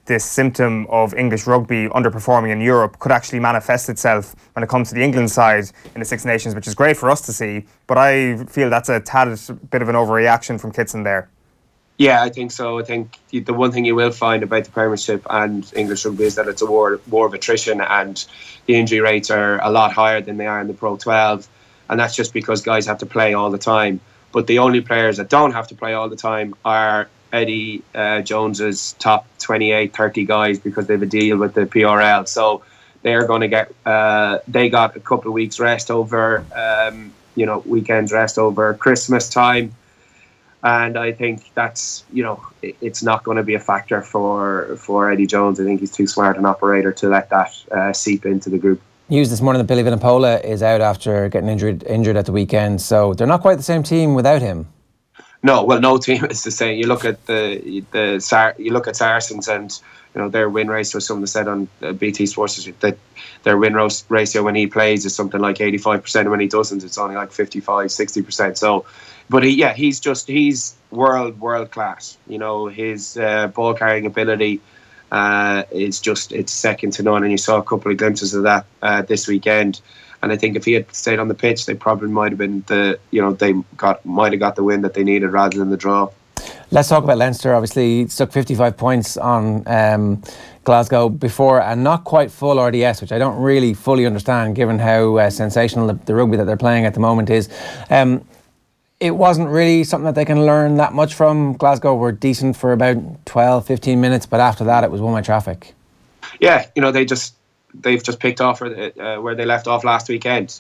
B: this symptom of English rugby underperforming in Europe could actually manifest itself when it comes to the England side in the Six Nations, which is great for us to see. But I feel that's a tad bit of an overreaction from Kitson there.
G: Yeah, I think so. I think the one thing you will find about the Premiership and English rugby is that it's a war of attrition, and the injury rates are a lot higher than they are in the Pro 12, and that's just because guys have to play all the time. But the only players that don't have to play all the time are Eddie Jones's top 28, 30 guys, because they have a deal with the PRL. So they're going to get they got a couple of weeks rest over weekends rest over Christmas time. And I think that's, it's not going to be a factor for Eddie Jones. I think he's too smart an operator to let that seep into the group.
A: News this morning that Billy Vanapola is out after getting injured at the weekend. So they're not quite the same team without him.
G: No, well, no team is the same. You look at you look at Saracens, and their win ratio. Someone said on BT Sports that their win ratio when he plays is something like 85%, and when he doesn't, it's only like 55-60%. So. But he's world class. His ball carrying ability it's second to none, and you saw a couple of glimpses of that this weekend. And I think if he had stayed on the pitch, they probably might have been might have got the win that they needed rather than the draw.
A: Let's talk about Leinster. Obviously, stuck 55 points on Glasgow before a not quite full RDS, which I don't really fully understand given how sensational the rugby that they're playing at the moment is. It wasn't really something that they can learn that much from. Glasgow were decent for about 12, 15 minutes, but after that it was one-way traffic.
G: Yeah, they've just picked off where they left off last weekend.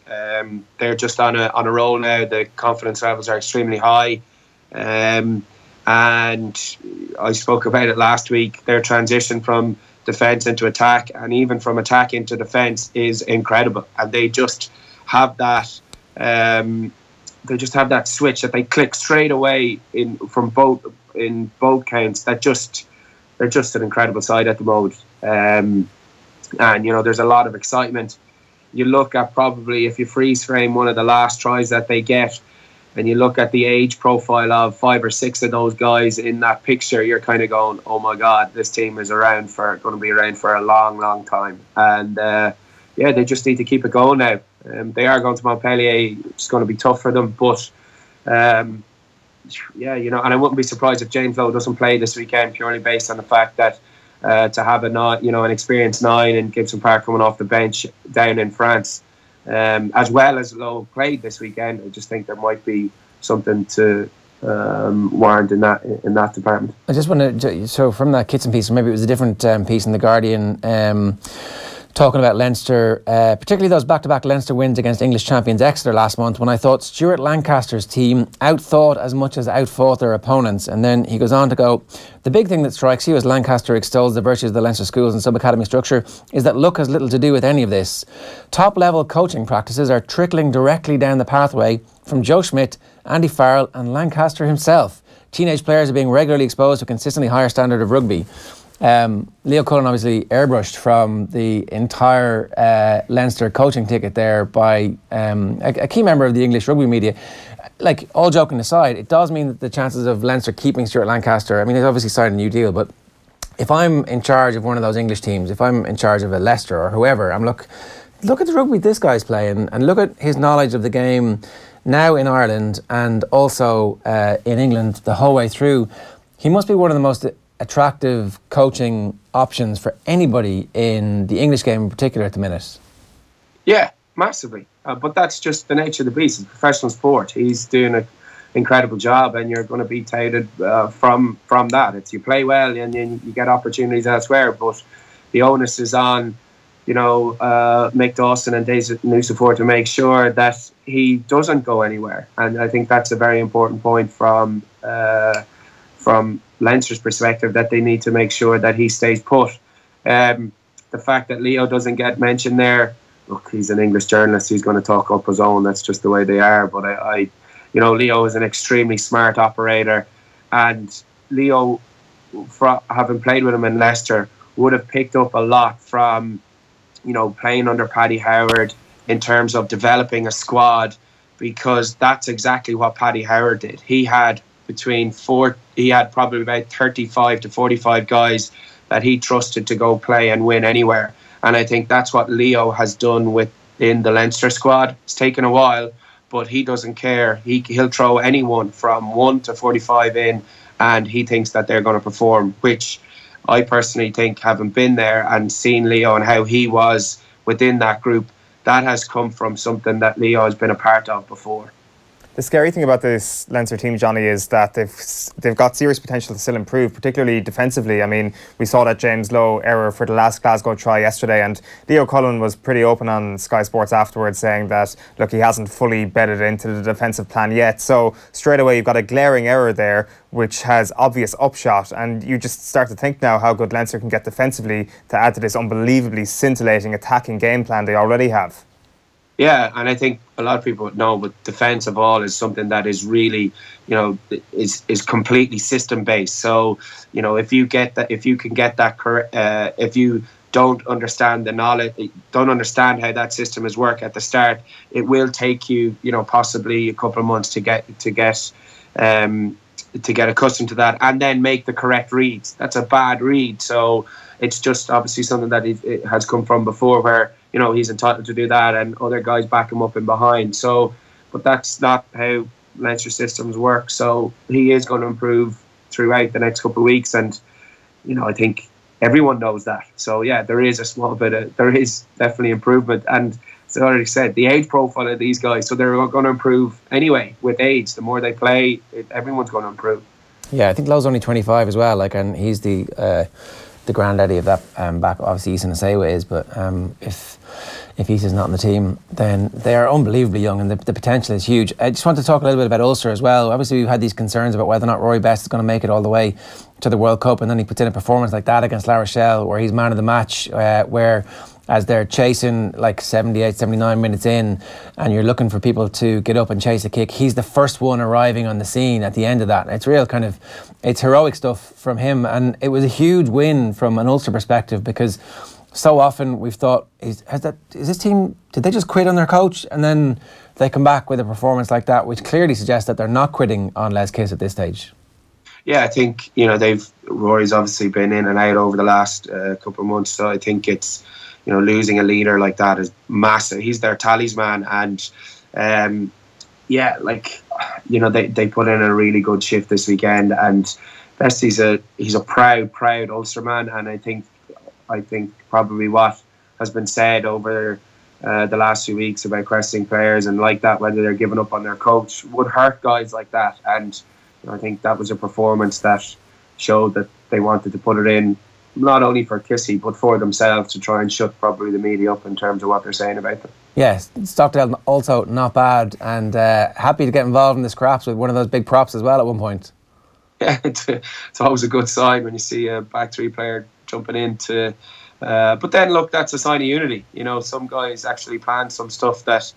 G: They're just on a roll now. The confidence levels are extremely high. And I spoke about it last week. Their transition from defence into attack, and even from attack into defence, is incredible. And they just have that. They just have that switch that they click straight away in both counts. They're just an incredible side at the moment. And there's a lot of excitement. You look at, probably, if you freeze frame one of the last tries that they get, and you look at the age profile of 5 or 6 of those guys in that picture, you're kind of going, oh my God, this team is going to be around for a long, long time. And they just need to keep it going now. They are going to Montpellier. It's going to be tough for them, but and I wouldn't be surprised if James Lowe doesn't play this weekend, purely based on the fact that to have an experienced 9 in Gibson Park coming off the bench down in France. As well as Lowe played this weekend, I just think there might be something to warrant in that department. I just
A: want to, so from that Kitson piece, maybe it was a different piece in The Guardian, talking about Leinster, particularly those back-to-back Leinster wins against English champions Exeter last month, when I thought Stuart Lancaster's team outthought as much as outfought their opponents. And then he goes on to go, the big thing that strikes you as Lancaster extols the virtues of the Leinster schools and sub-academy structure is that luck has little to do with any of this. Top-level coaching practices are trickling directly down the pathway from Joe Schmidt, Andy Farrell and Lancaster himself. Teenage players are being regularly exposed to a consistently higher standard of rugby. Leo Cullen obviously airbrushed from the entire Leinster coaching ticket there by a key member of the English rugby media. Like, all joking aside, it does mean that the chances of Leinster keeping Stuart Lancaster, I mean, they've obviously signed a new deal, but if I'm in charge of one of those English teams, if I'm in charge of a Leicester or whoever, I'm look at the rugby this guy's playing and look at his knowledge of the game now in Ireland and also in England the whole way through. He must be one of the most attractive coaching options for anybody in the English game in particular at the minute. Yeah,
G: massively. But that's just the nature of the beast. It's professional sport. He's doing an incredible job, and you're going to be touted from that. It's you play well and then you get opportunities elsewhere, but the onus is on Mick Dawson and David Nusifort to make sure that he doesn't go anywhere. And I think that's a very important point from Leinster's perspective, that they need to make sure that he stays put. The fact that Leo doesn't get mentioned there, look, he's an English journalist, he's going to talk up his own, that's just the way they are. But Leo is an extremely smart operator, and Leo, having played with him in Leicester, would have picked up a lot from playing under Paddy Howard in terms of developing a squad, because that's exactly what Paddy Howard did. He had probably about 35 to 45 guys that he trusted to go play and win anywhere. And I think that's what Leo has done within the Leinster squad. It's taken a while, but he doesn't care. He'll throw anyone from 1 to 45 in, and he thinks that they're going to perform, which I personally think, having been there and seen Leo and how he was within that group, that has come from something that Leo has been a part of before.
B: The scary thing about this Leinster team, Johne, is that they've got serious potential to still improve, particularly defensively. I mean, we saw that James Lowe error for the last Glasgow try yesterday, and Leo Cullen was pretty open on Sky Sports afterwards, saying that, look, he hasn't fully bedded into the defensive plan yet. So straight away, you've got a glaring error there, which has obvious upshot, and you just start to think now how good Leinster can get defensively to add to this unbelievably scintillating attacking game plan they already have.
G: Yeah, and I think a lot of people would know, but defence of all is something that is really, is completely system based. So, if you can get that correct, if you don't understand the knowledge, don't understand how that system is work at the start, it will take you, possibly a couple of months to get accustomed to that, and then make the correct reads. That's a bad read. So it's just obviously something that it has come from before, where he's entitled to do that and other guys back him up and behind. So, but that's not how Leinster systems work. So he is going to improve throughout the next couple of weeks, and I think everyone knows that. So yeah, there is definitely improvement, and as I already said, the age profile of these guys, so they're going to improve anyway with age. The more they play, everyone's going to improve.
A: Yeah, I think Lowe's only 25 as well, and he's the granddaddy of that back. Obviously Ethan Asewa is, but if Ethan's not on the team, then they are unbelievably young, and the potential is huge. I just want to talk a little bit about Ulster as well. Obviously we've had these concerns about whether or not Rory Best is going to make it all the way to the World Cup, and then he puts in a performance like that against La Rochelle where he's man of the match, where as they're chasing like 78, 79 minutes in, and you're looking for people to get up and chase a kick, he's the first one arriving on the scene at the end of that. It's real it's heroic stuff from him, and it was a huge win from an Ulster perspective, because so often we've thought, is this team, did they just quit on their coach and then they come back with a performance like that, which clearly suggests that they're not quitting on Les Kiss at this stage?
G: Yeah, I think Rory's obviously been in and out over the last couple of months, so I think it's losing a leader like that is massive. He's their talisman, and they put in a really good shift this weekend. And Best, he's a proud Ulster man, and I think probably what has been said over the last few weeks about questioning players and like that, whether they're giving up on their coach, would hurt guys like that. And I think that was a performance that showed that they wanted to put it in, not only for Kissy but for themselves, to try and shut probably the media up in terms of what they're saying about them.
A: Yes, Stockdale also not bad, and happy to get involved in the scraps with one of those big props as well at one point.
G: Yeah, it's always a good sign when you see a back three player jumping into. But then look, that's a sign of unity. Some guys actually plan some stuff that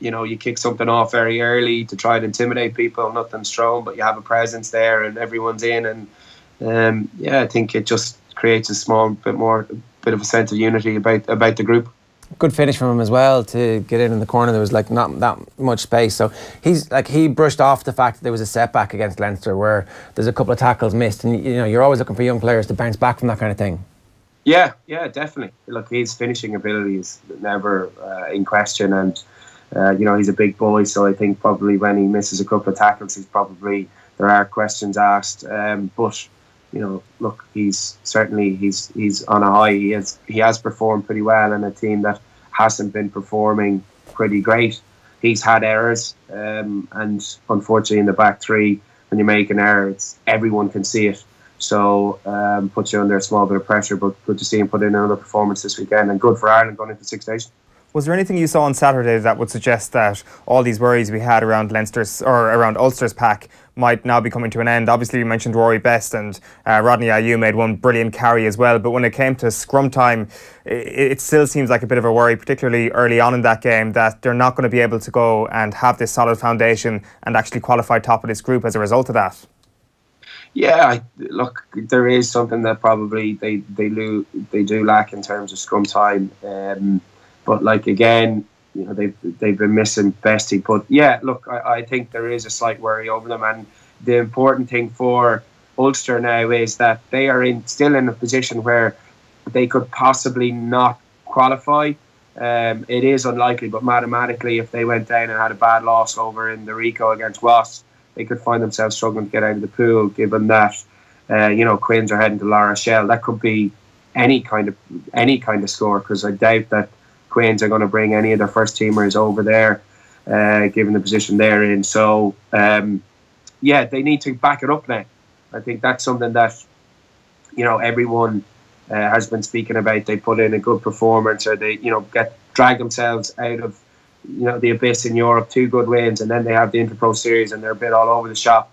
G: you kick something off very early to try and intimidate people. Nothing strong, but you have a presence there and everyone's in, and I think it just creates a bit of a sense of unity about the group.
A: Good finish from him as well to get in the corner. There was not that much space, so he brushed off the fact that there was a setback against Leinster where there's a couple of tackles missed, and you're always looking for young players to bounce back from that kind of thing.
G: Yeah, definitely. Look, his finishing ability is never in question, and he's a big boy, so I think probably when he misses a couple of tackles, there are questions asked. But look, he's on a high. He has performed pretty well in a team that hasn't been performing pretty great. He's had errors, and unfortunately in the back three, when you make an error, everyone can see it. So puts you under a small bit of pressure, but good to see him put in another performance this weekend, and good for Ireland going into Six Nations.
B: Was there anything you saw on Saturday that would suggest that all these worries we had around Ulster's pack might now be coming to an end? Obviously, you mentioned Rory Best, and Rodney Ayew made one brilliant carry as well. But when it came to scrum time, it still seems like a bit of a worry, particularly early on in that game, that they're not going to be able to go and have this solid foundation and actually qualify top of this group as a result of that.
G: Yeah, look, there is something that probably they do lack in terms of scrum time. But again, they've been missing Bestie. But yeah, look, I think there is a slight worry over them, and the important thing for Ulster now is that they are still in a position where they could possibly not qualify. It is unlikely, but mathematically, if they went down and had a bad loss over in the Rico against Ross, they could find themselves struggling to get out of the pool. Given that Quins are heading to La Rochelle, that could be any kind of score, because I doubt that Queens are going to bring any of their first teamers over there, given the position they're in. So, they need to back it up now. I think that's something that, everyone has been speaking about. They put in a good performance, or they, drag themselves out of, the abyss in Europe, 2 good wins, and then they have the Interpro Series and they're a bit all over the shop.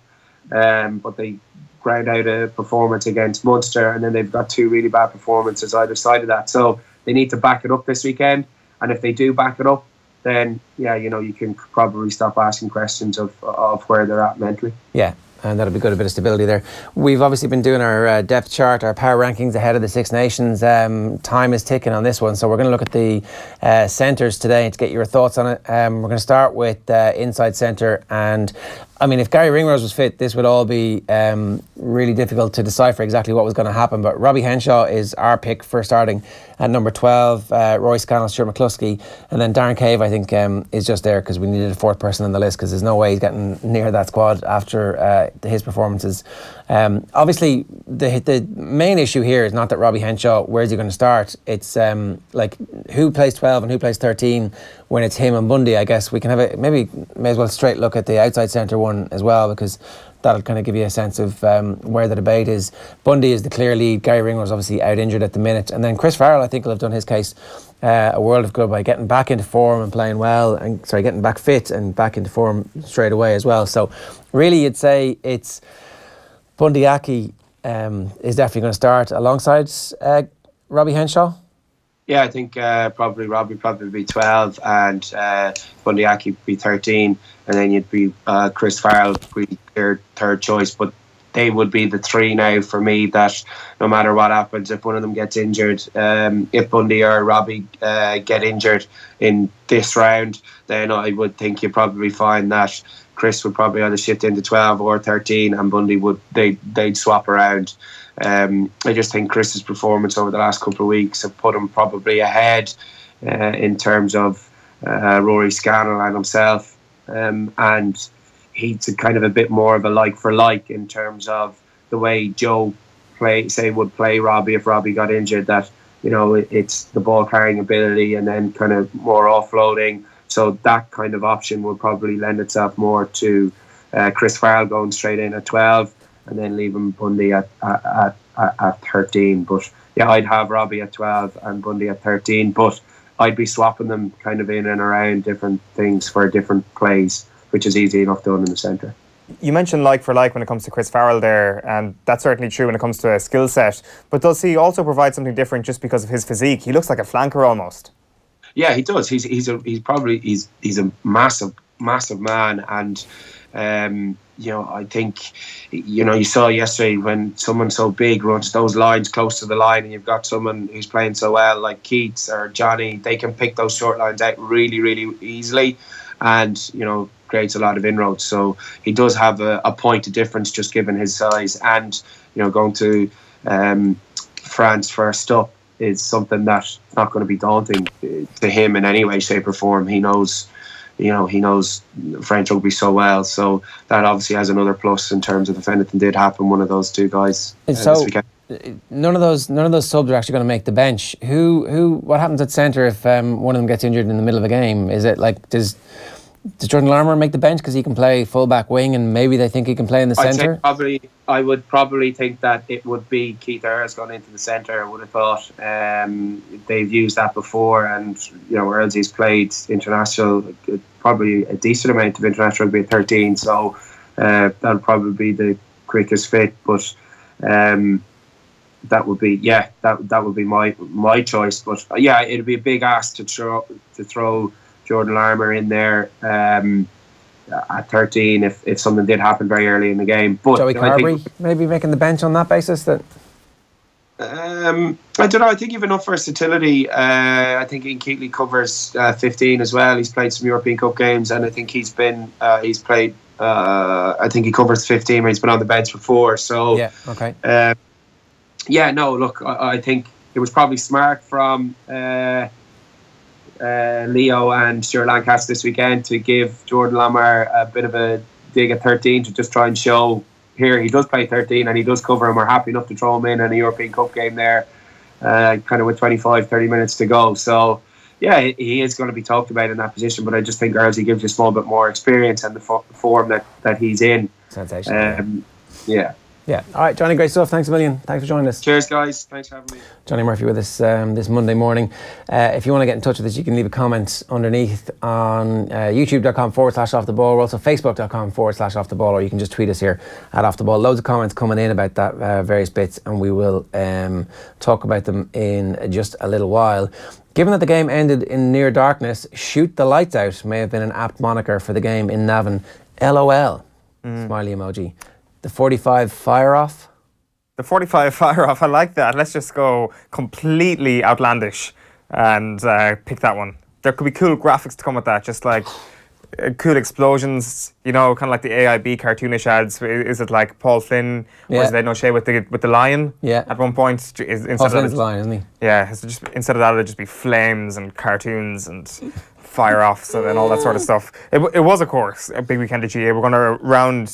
G: But they ground out a performance against Munster, and then they've got 2 really bad performances either side of that. So they need to back it up this weekend, and if they do back it up, then you can probably stop asking questions of where they're at mentally. Yeah, and that'll be good, a bit of stability there. We've obviously been doing our depth chart, our power rankings ahead of the Six Nations. Time is ticking on this one, so we're going to look at the centres today to get your thoughts on it. We're going to start with inside centre, and
A: I mean, if Gary Ringrose was fit, this would all be really difficult to decipher exactly what was going to happen. But Robbie Henshaw is our pick for starting at number 12. Roy Scannell, Stuart McCluskey, and then Darren Cave, I think, is just there because we needed a fourth person on the list because there's no way he's getting near that squad after his performances. Obviously, the main issue here is not that Robbie Henshaw, where's he going to start? It's like who plays 12 and who plays 13 when it's him and Bundy. I guess we can have may as well straight look at the outside centre one as well, because that'll kind of give you a sense of where the debate is. Bundy is the clear lead. Gary Ringrose obviously out injured at the minute, and then Chris Farrell I think will have done his case a world of good by getting back into form and playing well, and getting back fit and back into form straight away as well. So really you'd say it's Bundy Aki is definitely going to start alongside Robbie Henshaw.
G: Yeah, I think probably Robbie probably be 12 and Bundy Aki be 13, and then you'd be Chris Farrell be their third choice. But they would be the three now for me that no matter what happens, if one of them gets injured, if Bundy or Robbie get injured in this round, then I would think you'd probably find that Chris would probably either shift into 12 or 13, and Bundy they'd swap around. I just think Chris's performance over the last couple of weeks have put him probably ahead in terms of Rory Scannell and himself, and he's kind of a bit more of a like for like in terms of the way Joe would play Robbie if Robbie got injured. That it's the ball carrying ability and then kind of more offloading. So that kind of option would probably lend itself more to Chris Farrell going straight in at 12. And then leaving Bundy at 13. But yeah, I'd have Robbie at 12 and Bundy at 13. But I'd be swapping them kind of in and around different things for different plays, which is easy enough done in the centre.
B: You mentioned like for like when it comes to Chris Farrell there, and that's certainly true when it comes to a skill set. But does he also provide something different just because of his physique? He looks like a flanker almost. Yeah,
G: he does. He's a massive man, and I think, you saw yesterday when someone so big runs those lines close to the line, and you've got someone who's playing so well like Keats or Johne, they can pick those short lines out really, really easily, and creates a lot of inroads. So he does have a point of difference just given his size, and going to France first up is something that's not going to be daunting to him in any way, shape or form. He knows French rugby so well, so that obviously has another plus in terms of if anything did happen, one of those two guys.
A: So none of those subs are actually going to make the bench. What happens at centre if one of them gets injured in the middle of a game? Is it like does Jordan Larmour make the bench because he can play full-back wing and maybe they think he can play in the centre?
G: I would probably think that it would be Keith Ayres going into the centre. I would have thought they've used that before, and Earlsy's played international, probably a decent amount of international rugby at 13, so that'll probably be the quickest fit. But that would be my choice. But yeah, it'd be a big ask to throw Jordan Larmour in there at 13 if something did happen very early in the game. But
A: Joey Carberry maybe making the bench on that basis. That
G: I don't know. I think you've enough versatility. I think Ian Keatley covers 15 as well. He's played some European Cup games, and I think he's played. I think he covers 15 where he's been on the bench before. So
A: yeah, okay.
G: Look, I think it was probably smart from Leo and Stuart Lancaster this weekend to give Jordan Larmour a bit of a dig at 13 to just try and show here he does play 13 and he does cover, and we're happy enough to throw him in a European Cup game there kind of with 25-30 minutes to go. So yeah, he is going to be talked about in that position, but I just think Earlsy gives you a small bit more experience and the form that he's in.
A: Sensational.
G: Yeah.
A: All right, Johnny, great stuff. Thanks a million. Thanks for joining us.
G: Cheers, guys. Thanks for having me.
A: Johnny Murphy with us this Monday morning. If you want to get in touch with us, you can leave a comment underneath on youtube.com/off the ball, or also facebook.com/off the ball, or you can just tweet us here at off the ball. Loads of comments coming in about that various bits, and we will talk about them in just a little while. Given that the game ended in near darkness, shoot the lights out may have been an apt moniker for the game in Navan. LOL. Smiley emoji. The 45 fire off.
B: The 45 fire off. I like that. Let's just go completely outlandish and pick that one. There could be cool graphics to come with that. Just like cool explosions, you know, kind of like the AIB cartoonish ads. Is it like Paul Flynn, or is it no shade with the lion?
A: Yeah.
B: At one point,
A: Paul Flynn's the lion, isn't he?
B: Yeah. Instead of that, it'd just be flames and cartoons and fire offs and all that sort of stuff. It was, of course, a big weekend at GAA. We're going to round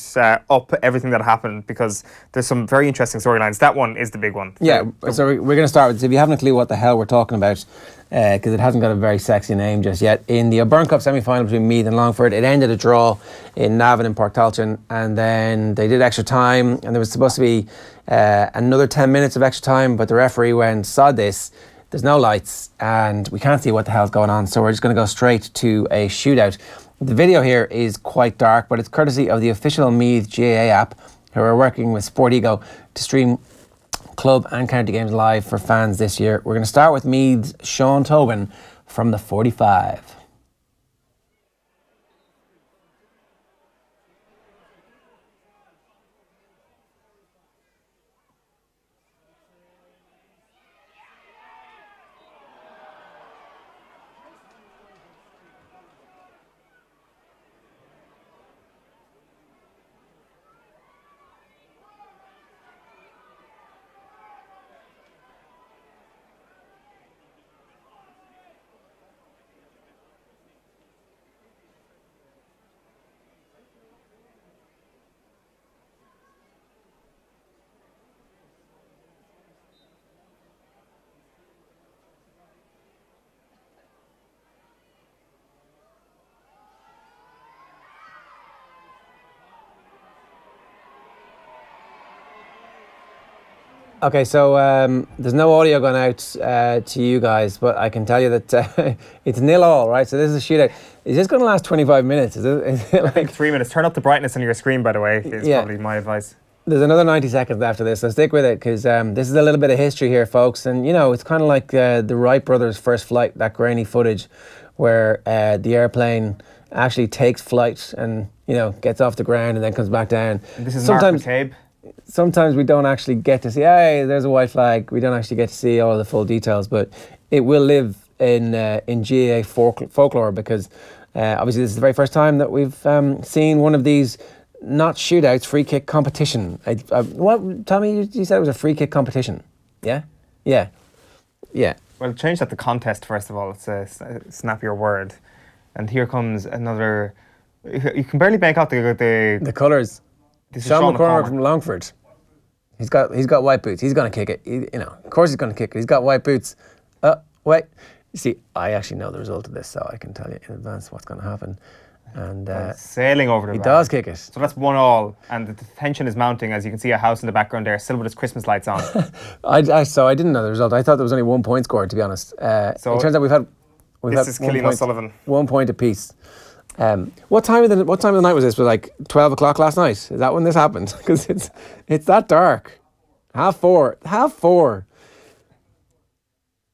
B: up everything that happened because there's some very interesting storylines. That one is the big one.
A: Yeah, so we're going to start with, if you haven't a clue what the hell we're talking about, because it hasn't got a very sexy name just yet, in the O'Byrne Cup semi-final between Meath and Longford, it ended a draw in Navan and Portalchin, and then they did extra time, and there was supposed to be another 10 minutes of extra time, but the referee went, sod this, there's no lights, and we can't see what the hell's going on, so we're just going to go straight to a shootout. The video here is quite dark, but it's courtesy of the official Meath GAA app, who are working with Sporteego to stream club and county games live for fans this year. We're going to start with Meath's Sean Tobin from the 45. Okay, so there's no audio going out to you guys, but I can tell you that it's 0-0, right? So this is a shootout. Is this going to last 25 minutes? Is it like...
B: I think 3 minutes. Turn up the brightness on your screen, by the way, is probably my advice.
A: There's another 90 seconds after this, so stick with it, because this is a little bit of history here, folks. And, you know, it's kind of like the Wright brothers' first flight, that grainy footage where the airplane actually takes flight and, you know, gets off the ground and then comes back down.
B: And this is Mark McCabe.
A: Sometimes we don't actually get to see, hey, there's a white flag. We don't actually get to see all the full details, but it will live in GAA folklore, because obviously this is the very first time that we've seen one of these, not shootouts, free kick competition. What, Tommy, you said it was a free kick competition? Yeah? Yeah. Yeah.
B: Well, change that to contest, first of all. It's a snappier word. And here comes another... You can barely make out the
A: colours. Sean McCormack from Longford. He's got white boots. He's going to kick it. Of course he's going to kick it. He's got white boots. Wait. You see, I actually know the result of this, so I can tell you in advance what's going to happen. And
B: sailing over the bar.
A: He does kick it.
B: So that's 1-1, and the tension is mounting as you can see a house in the background there, still with its Christmas lights on.
A: I didn't know the result. I thought there was only 1 point scored, to be honest. So it turns out we've had
B: this is Killeen O'Sullivan.
A: 1 point apiece. What time of the night was this? Was like 12 o'clock last night? Is that when this happened? Because it's that dark. 4:30.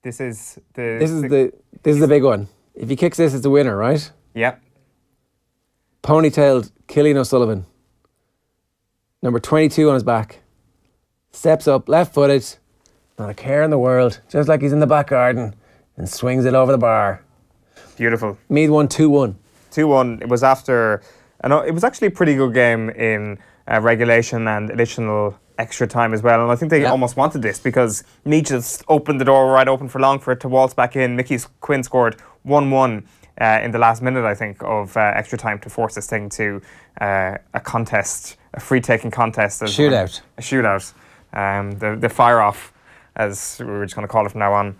B: This is
A: the big one. If he kicks this, it's a winner, right?
B: Yep.
A: Ponytailed Killeen O'Sullivan, number 22 on his back, steps up, left-footed, not a care in the world, just like he's in the back garden, and swings it over the bar.
B: Beautiful.
A: Meath won 2-1.
B: 2-1. It was after... it was actually a pretty good game in regulation and additional extra time as well. And I think they almost wanted this, because Meath just opened the door right open for Longford to waltz back in. Mickey Quinn scored 1-1 in the last minute, I think, of extra time to force this thing to a contest, a free-taking contest.
A: Shootout.
B: A shootout. The fire-off, as we were just going to call it from now on.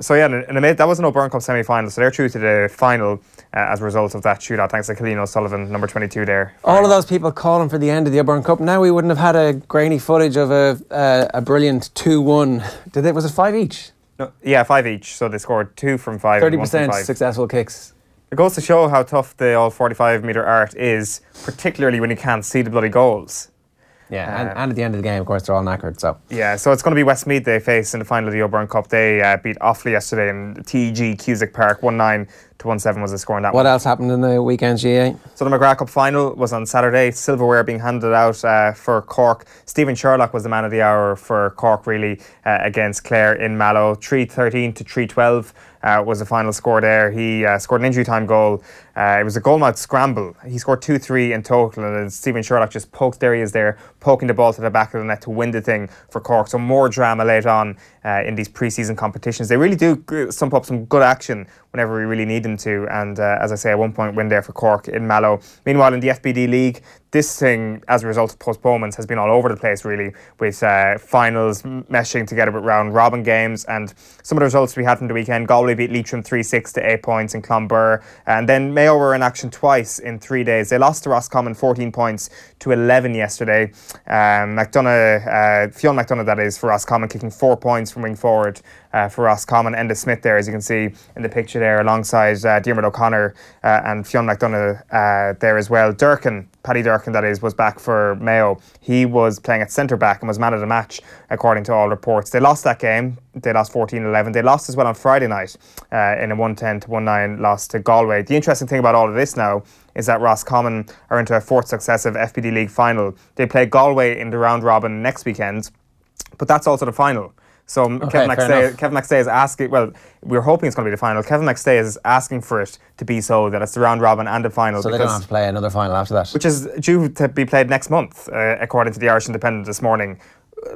B: So yeah, that was an O'Byrne Cup semi-final, so they're through to the final as a result of that shootout, thanks to Killeen O'Sullivan, number 22 there.
A: All of those people calling for the end of the O'Byrne Cup, now we wouldn't have had a grainy footage of a brilliant 2-1. Was it 5 each?
B: No, yeah, 5 each, so they scored 2 from 5.
A: 30% successful kicks.
B: It goes to show how tough the all 45-metre art is, particularly when you can't see the bloody goals.
A: Yeah, and at the end of the game, of course, they're all knackered. So
B: yeah, so it's going to be Westmeath they face in the final of the O'Byrne Cup. They beat Offaly yesterday in TEG Cusack Park 1-9 to 1-7 was the score in that one.
A: What else happened in the weekend, GA?
B: So the McGrath Cup final was on Saturday. Silverware being handed out for Cork. Stephen Sherlock was the man of the hour for Cork, really, against Clare in Mallow. 3-13 to 3-12 was the final score there. He scored an injury time goal. It was a goal-mouth scramble. He scored 2-3 in total, and Stephen Sherlock just poked, there he is there, poking the ball to the back of the net to win the thing for Cork. So more drama later on in these pre-season competitions. They really do stump up some good action whenever we really need them to, and as I say, a 1-point win there for Cork in Mallow. Meanwhile, in the FBD League, this thing, as a result of postponements, has been all over the place, really, with finals meshing together with round robin games. And some of the results we had from the weekend: Galway beat Leitrim 3-6 to 8 points in Clonbur, and then Mayo were in action twice in 3 days. They lost to Roscommon 14 points to 11 yesterday. Fionn McDonagh, that is, for Roscommon, kicking 4 points from wing forward for Roscommon. Enda Smith there, as you can see in the picture there, alongside Diarmuid O'Connor and Fionn McDonagh there as well. Paddy Durkin, that is, was back for Mayo. He was playing at centre-back and was man of the match, according to all reports. They lost that game. They lost 14-11. They lost as well on Friday night in a 1-10 to 1-9 loss to Galway. The interesting thing about all of this now is that Roscommon are into a fourth successive FBD League final. They play Galway in the round robin next weekend, but that's also the final. So Kevin McStay is asking, well, we're hoping it's going to be the final. Kevin McStay is asking for it to be so that it's the round robin and the final.
A: So they don't have to play another final after that.
B: Which is due to be played next month, according to the Irish Independent this morning.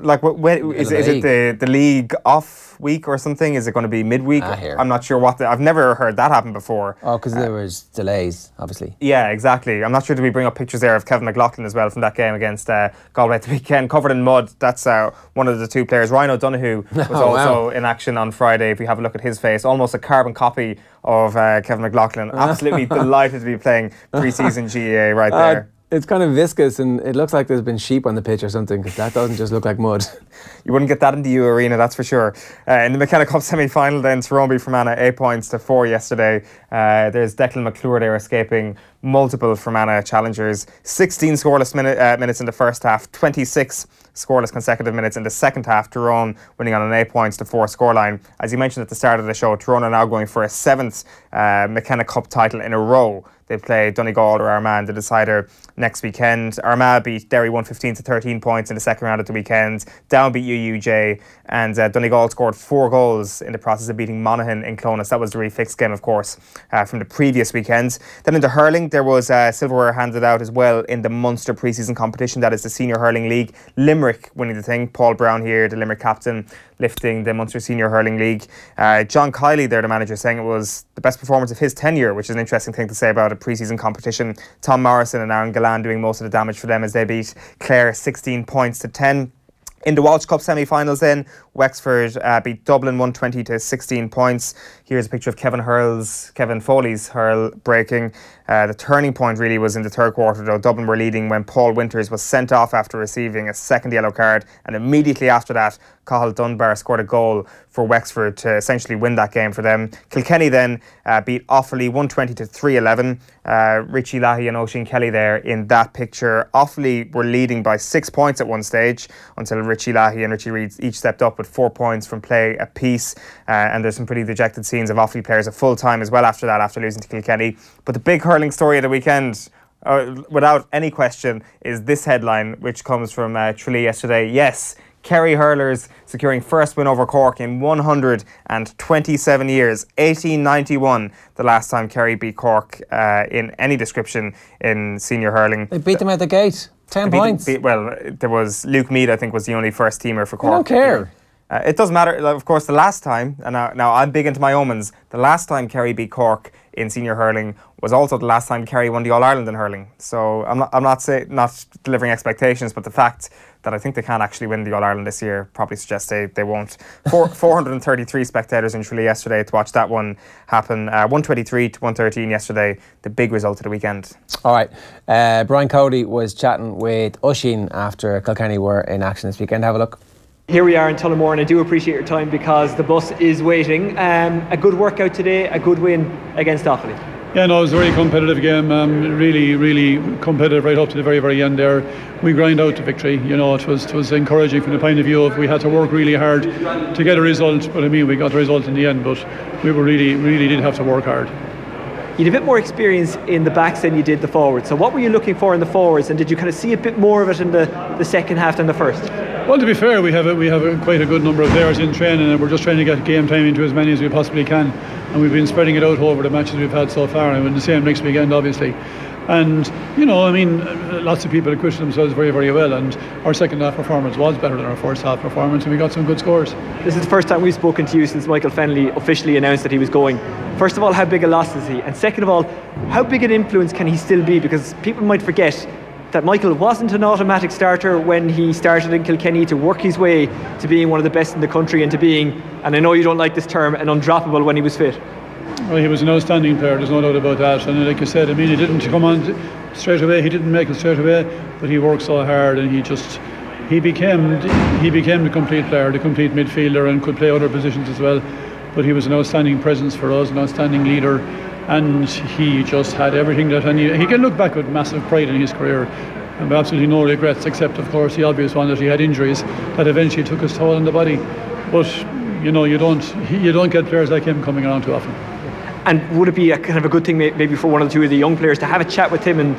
B: Like, is it the league off week or something? Is it going to be midweek? I'm not sure what. I've never heard that happen before.
A: Oh, because there was delays, obviously.
B: Yeah, exactly. I'm not sure. Do we bring up pictures there of Kevin McLaughlin as well from that game against Galway at the weekend, covered in mud? That's one of the two players. Ryan O'Donoghue was also in action on Friday. If you have a look at his face, almost a carbon copy of Kevin McLaughlin. Absolutely delighted to be playing pre-season GAA right there.
A: It's kind of viscous, and it looks like there's been sheep on the pitch or something, because that doesn't just look like mud.
B: You wouldn't get that in the U Arena, that's for sure. In the McKenna Cup semi-final then, Tyrone beat Fermanagh 8 points to 4 yesterday. There's Declan McClure there escaping multiple Fermanagh challengers. 16 scoreless minutes in the first half, 26 scoreless consecutive minutes in the second half. Tyrone winning on an 8 points to 4 scoreline. As you mentioned at the start of the show, Tyrone are now going for a 7th McKenna Cup title in a row. They play Donegal or Armagh, the decider, next weekend. Armagh beat Derry 115 to 13 points in the second round at the weekend. Down beat UUJ, and Donegal scored 4 goals in the process of beating Monaghan in Clonus. That was the refixed game, of course, from the previous weekend. Then in the hurling, there was silverware handed out as well in the Munster pre-season competition. That is the Senior Hurling League. Limerick winning the thing. Paul Brown here, the Limerick captain, lifting the Munster Senior Hurling League. John Kiley there, the manager, saying it was the best performance of his tenure, which is an interesting thing to say about a pre-season competition. Tom Morrison and Aaron Gallan doing most of the damage for them as they beat Clare 16 points to 10. In the Walsh Cup semi-finals then, Wexford beat Dublin 120 to 16 points. Here's a picture of Kevin Foley's hurl breaking. The turning point really was in the third quarter, though. Dublin were leading when Paul Winters was sent off after receiving a second yellow card, and immediately after that, Cathal Dunbar scored a goal for Wexford to essentially win that game for them. Kilkenny then beat Offaly 120 to 3-11. Richie Leahy and Oisin Kelly there in that picture. Offaly were leading by 6 points at one stage until Richie Leahy and Richie Reid each stepped up with 4 points from play apiece. And there's some pretty dejected scenes of Offaly players at full time as well after that, after losing to Kilkenny. But the big hurling story of the weekend, without any question, is this headline, which comes from Tralee yesterday. Yes, Kerry hurlers securing first win over Cork in 127 years. 1891, the last time Kerry beat Cork in any description in senior hurling.
A: They beat them at the gate. 10 points.
B: Well, there was Luke Meade, I think, was the only first teamer for Cork.
A: I don't care.
B: It doesn't matter. Of course, the last time, and now I'm big into my omens, the last time Kerry beat Cork in senior hurling was also the last time Kerry won the All-Ireland in hurling. So I'm not delivering expectations, but the fact that I think they can actually win the All-Ireland this year probably suggests they won't. 433 spectators in Tralee yesterday to watch that one happen. 123 to 113 yesterday, the big result of the weekend.
A: All right. Brian Cody was chatting with Oisin after Kilkenny were in action this weekend. Have a look.
H: Here we are in Tullamore, and I do appreciate your time because the bus is waiting. A good workout today, a good win against Offaly.
I: Yeah, no, it was a very competitive game. Really competitive right up to the very, very end there. We grind out the victory. You know, it was encouraging from the point of view of we had to work really hard to get a result. But I mean, we got the result in the end. But we were really did have to work hard.
H: You had a bit more experience in the backs than you did the forwards. So what were you looking for in the forwards, and did you kind of see a bit more of it in the second half than the first?
I: Well, to be fair, we have quite a good number of players in training, and we're just trying to get game time into as many as we possibly can. And we've been spreading it out over the matches we've had so far, and the same next weekend, obviously. And, you know, I mean, lots of people acquitted themselves very, very well, and our second half performance was better than our first half performance, and we got some good scores.
H: This is the first time we've spoken to you since Michael Fennelly officially announced that he was going. First of all, how big a loss is he? And second of all, how big an influence can he still be? Because people might forget that Michael wasn't an automatic starter when he started in Kilkenny, to work his way to being one of the best in the country and to being, and I know you don't like this term, an undroppable when he was fit.
I: Well, he was an outstanding player, there's no doubt about that. And like you said, I mean, he didn't come on straight away, he didn't make it straight away, but he worked so hard, and he became the complete player, the complete midfielder, and could play other positions as well. But he was an outstanding presence for us, an outstanding leader, and he just had everything that he can look back with massive pride in his career, and with absolutely no regrets, except of course the obvious one, that he had injuries that eventually took his toll on the body. But you know, you don't get players like him coming around too often.
H: And would it be a kind of a good thing maybe for one or two of the young players to have a chat with him and,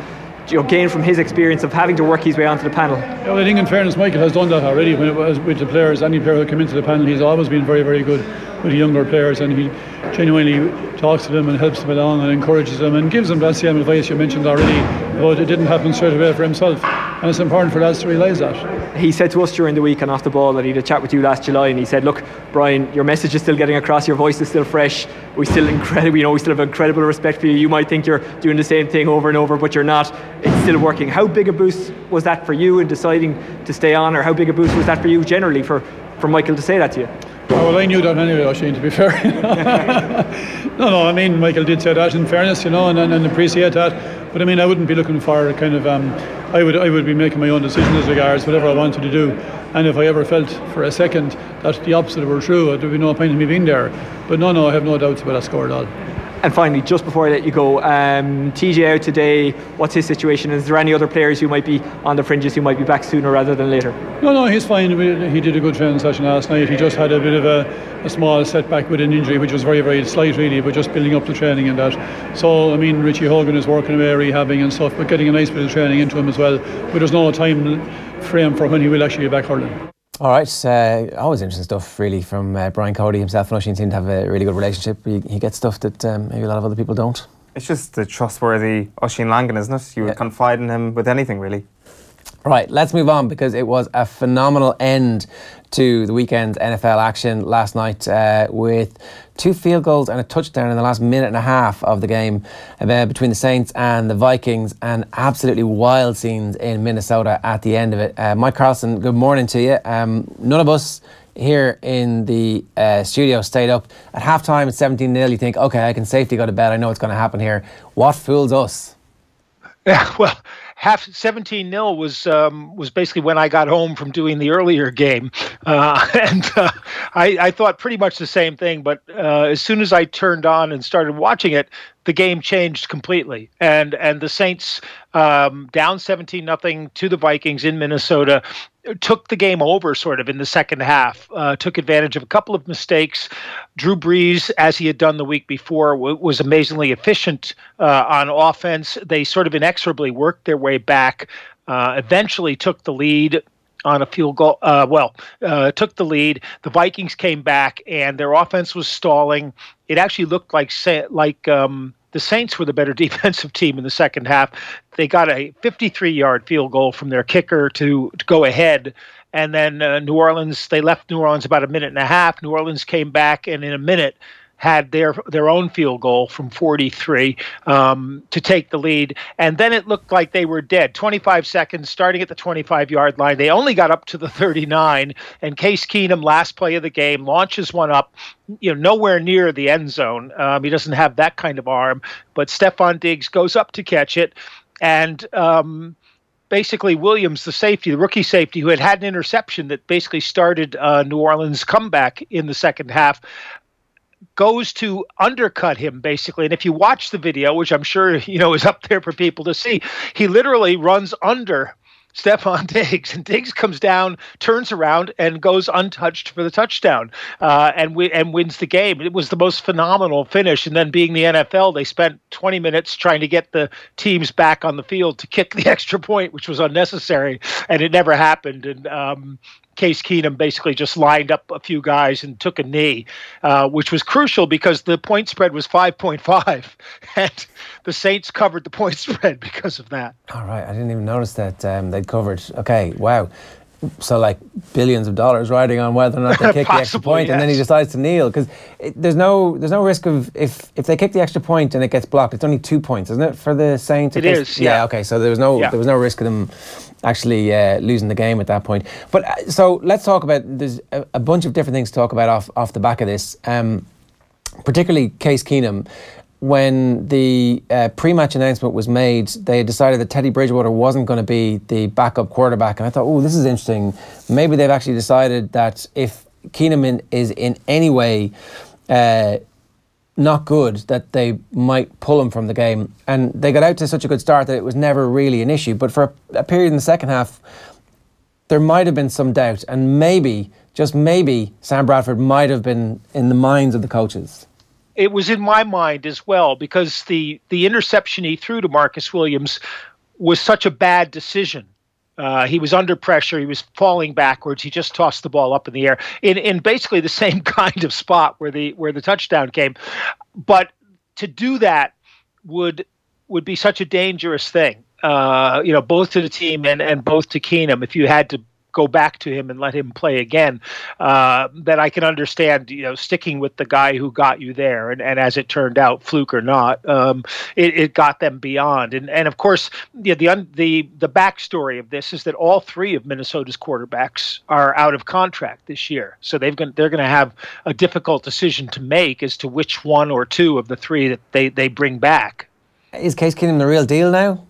H: you know, gain from his experience of having to work his way onto the panel?
I: Yeah, well, I think in fairness, Michael has done that already. When it was with the players, any player who came into the panel, he's always been very, very good with the younger players, and he genuinely talks to them and helps them along and encourages them and gives them that same advice you mentioned already, but it didn't happen straight away for himself, and it's important for lads to realise that.
H: He said to us during the week and off the ball that he had a chat with you last July, and he said, look, Brian, your message is still getting across, your voice is still fresh, we still have incredible respect for you. You might think you're doing the same thing over and over, but you're not. It's still working. How big a boost was that for you in deciding to stay on, or how big a boost was that for you generally for Michael to say that to you?
I: Oh, well, I knew that anyway, Oisin, to be fair. No, I mean, Michael did say that in fairness, you know, and appreciate that. But I mean, I wouldn't be looking for a kind of, I would be making my own decision as regards whatever I wanted to do. And if I ever felt for a second that the opposite were true, there would be no point in me being there. But no, I have no doubts about that score at all.
H: And finally, just before I let you go, TJ out today, what's his situation? Is there any other players who might be on the fringes who might be back sooner rather than later?
I: No, he's fine. He did a good training session last night. He just had a bit of a small setback with an injury, which was very, very slight really, but just building up the training and that. So, I mean, Richie Hogan is working away, rehabbing and stuff, but getting a nice bit of training into him as well. But there's no time frame for when he will actually be back hurling.
A: All right, always interesting stuff really from Brian Cody himself, and Oisin seem to have a really good relationship. He gets stuff that maybe a lot of other people don't. It's
B: just the trustworthy Oisin Langan, isn't it? You would confide in him with anything really.
A: Right, let's move on, because it was a phenomenal end to the weekend's NFL action last night with 2 field goals and a touchdown in the last minute and a half of the game between the Saints and the Vikings, and absolutely wild scenes in Minnesota at the end of it. Mike Carlson, good morning to you. None of us here in the studio stayed up. At half-time at 17-0, you think, OK, I can safely go to bed. I know what's going to happen here. What fools us?
J: Yeah, well, 17-0 was basically when I got home from doing the earlier game, and I thought pretty much the same thing. But as soon as I turned on and started watching it, the game changed completely, and the Saints down 17-0 to the Vikings in Minnesota took the game over sort of in the second half, took advantage of a couple of mistakes. Drew Brees, as he had done the week before, was amazingly efficient on offense. They sort of inexorably worked their way back, eventually took the lead on a field goal. Took the lead. The Vikings came back, and their offense was stalling. It actually looked like the Saints were the better defensive team in the second half. They got a 53-yard field goal from their kicker to go ahead. And then New Orleans, they left New Orleans about a minute and a half. New Orleans came back, and in a minute had their own field goal from 43 to take the lead. And then it looked like they were dead. 25 seconds, starting at the 25-yard line. They only got up to the 39. And Case Keenum, last play of the game, launches one up, nowhere near the end zone. He doesn't have that kind of arm. But Stephon Diggs goes up to catch it. And basically Williams, the rookie safety, who had an interception that basically started New Orleans' comeback in the second half, goes to undercut him, basically. And if you watch the video, which I'm sure is up there for people to see, he literally runs under Stephon Diggs, and Diggs comes down, turns around, and goes untouched for the touchdown, and wins the game. It was the most phenomenal finish. And then, being the NFL, they spent 20 minutes trying to get the teams back on the field to kick the extra point, which was unnecessary, and it never happened. And Case Keenum basically just lined up a few guys and took a knee, which was crucial because the point spread was 5.5, and the Saints covered the point spread because of that.
A: All right, I didn't even notice that they'd covered. Okay, wow. So like billions of dollars riding on whether or not they kick the extra point, yes. And then he decides to kneel because there's no risk of if they kick the extra point and it gets blocked. It's only 2 points, isn't it, for the Saints?
J: It is.
A: Yeah. Okay. So there was no risk of them actually losing the game at that point. But so let's talk about. There's a bunch of different things to talk about off the back of this. Particularly Case Keenum. When the pre-match announcement was made, they had decided that Teddy Bridgewater wasn't going to be the backup quarterback. And I thought, oh, this is interesting. Maybe they've actually decided that if Keenum is in any way not good, that they might pull him from the game. And they got out to such a good start that it was never really an issue. But for a period in the second half, there might have been some doubt. And maybe, just maybe, Sam Bradford might have been in the minds of the coaches.
J: It was in my mind as well, because the interception he threw to Marcus Williams was such a bad decision. He was under pressure. He was falling backwards. He just tossed the ball up in the air in basically the same kind of spot where the touchdown came. But to do that would be such a dangerous thing, both to the team and both to Keenum, if you had to go back to him and let him play again, that I can understand, sticking with the guy who got you there. And as it turned out, fluke or not, it got them beyond. And of course, the backstory of this is that all three of Minnesota's quarterbacks are out of contract this year. So they're going to have a difficult decision to make as to which one or two of the three that they bring back.
A: Is Case Keenum the real deal now?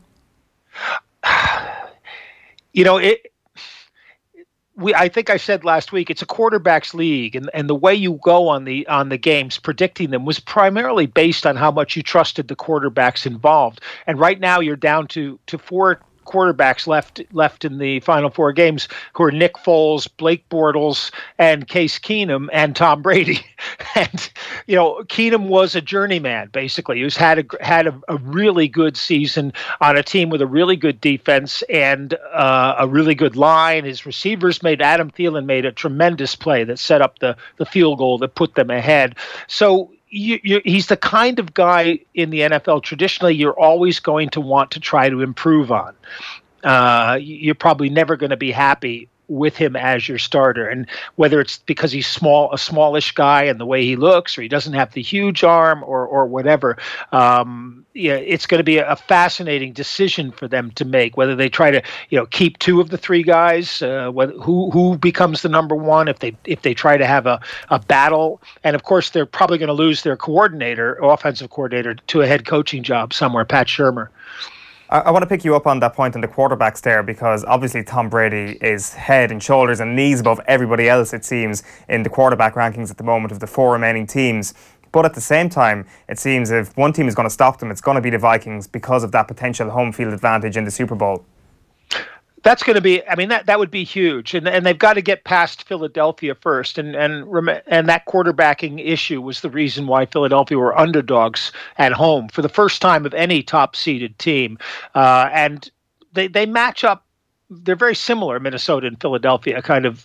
J: I think I said last week, it's a quarterback's league, and the way you go on the games, predicting them, was primarily based on how much you trusted the quarterbacks involved. And right now you're down to four quarterbacks left in the final four games, who are Nick Foles, Blake Bortles, and Case Keenum, and Tom Brady. And Keenum was a journeyman, basically. He had a really good season on a team with a really good defense and a really good line. His receivers Adam Thielen made a tremendous play that set up the field goal that put them ahead. So he's the kind of guy in the NFL traditionally you're always going to want to try to improve on. You're probably never going to be happy with him as your starter, and whether it's because he's a smallish guy and the way he looks, or he doesn't have the huge arm, or whatever, it's going to be a fascinating decision for them to make. Whether they try to keep two of the three guys, who becomes the number one, if they try to have a battle, and of course they're probably going to lose their offensive coordinator, to a head coaching job somewhere, Pat Shurmur.
B: I want to pick you up on that point on the quarterbacks there, because obviously Tom Brady is head and shoulders and knees above everybody else, it seems, in the quarterback rankings at the moment of the four remaining teams. But at the same time, it seems if one team is going to stop them, it's going to be the Vikings, because of that potential home field advantage in the Super Bowl.
J: That's going to be, that would be huge, and they've got to get past Philadelphia first, and that quarterbacking issue was the reason why Philadelphia were underdogs at home for the first time of any top-seeded team, and they match up. They're very similar, Minnesota and Philadelphia, kind of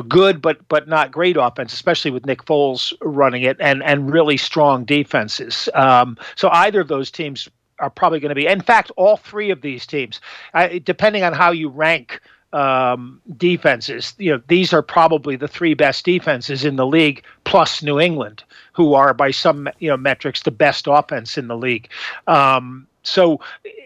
J: good but not great offense, especially with Nick Foles running it, and really strong defenses. So either of those teams are probably going to be, in fact, all three of these teams, depending on how you rank defenses, these are probably the three best defenses in the league, plus New England, who are by some metrics the best offense in the league. So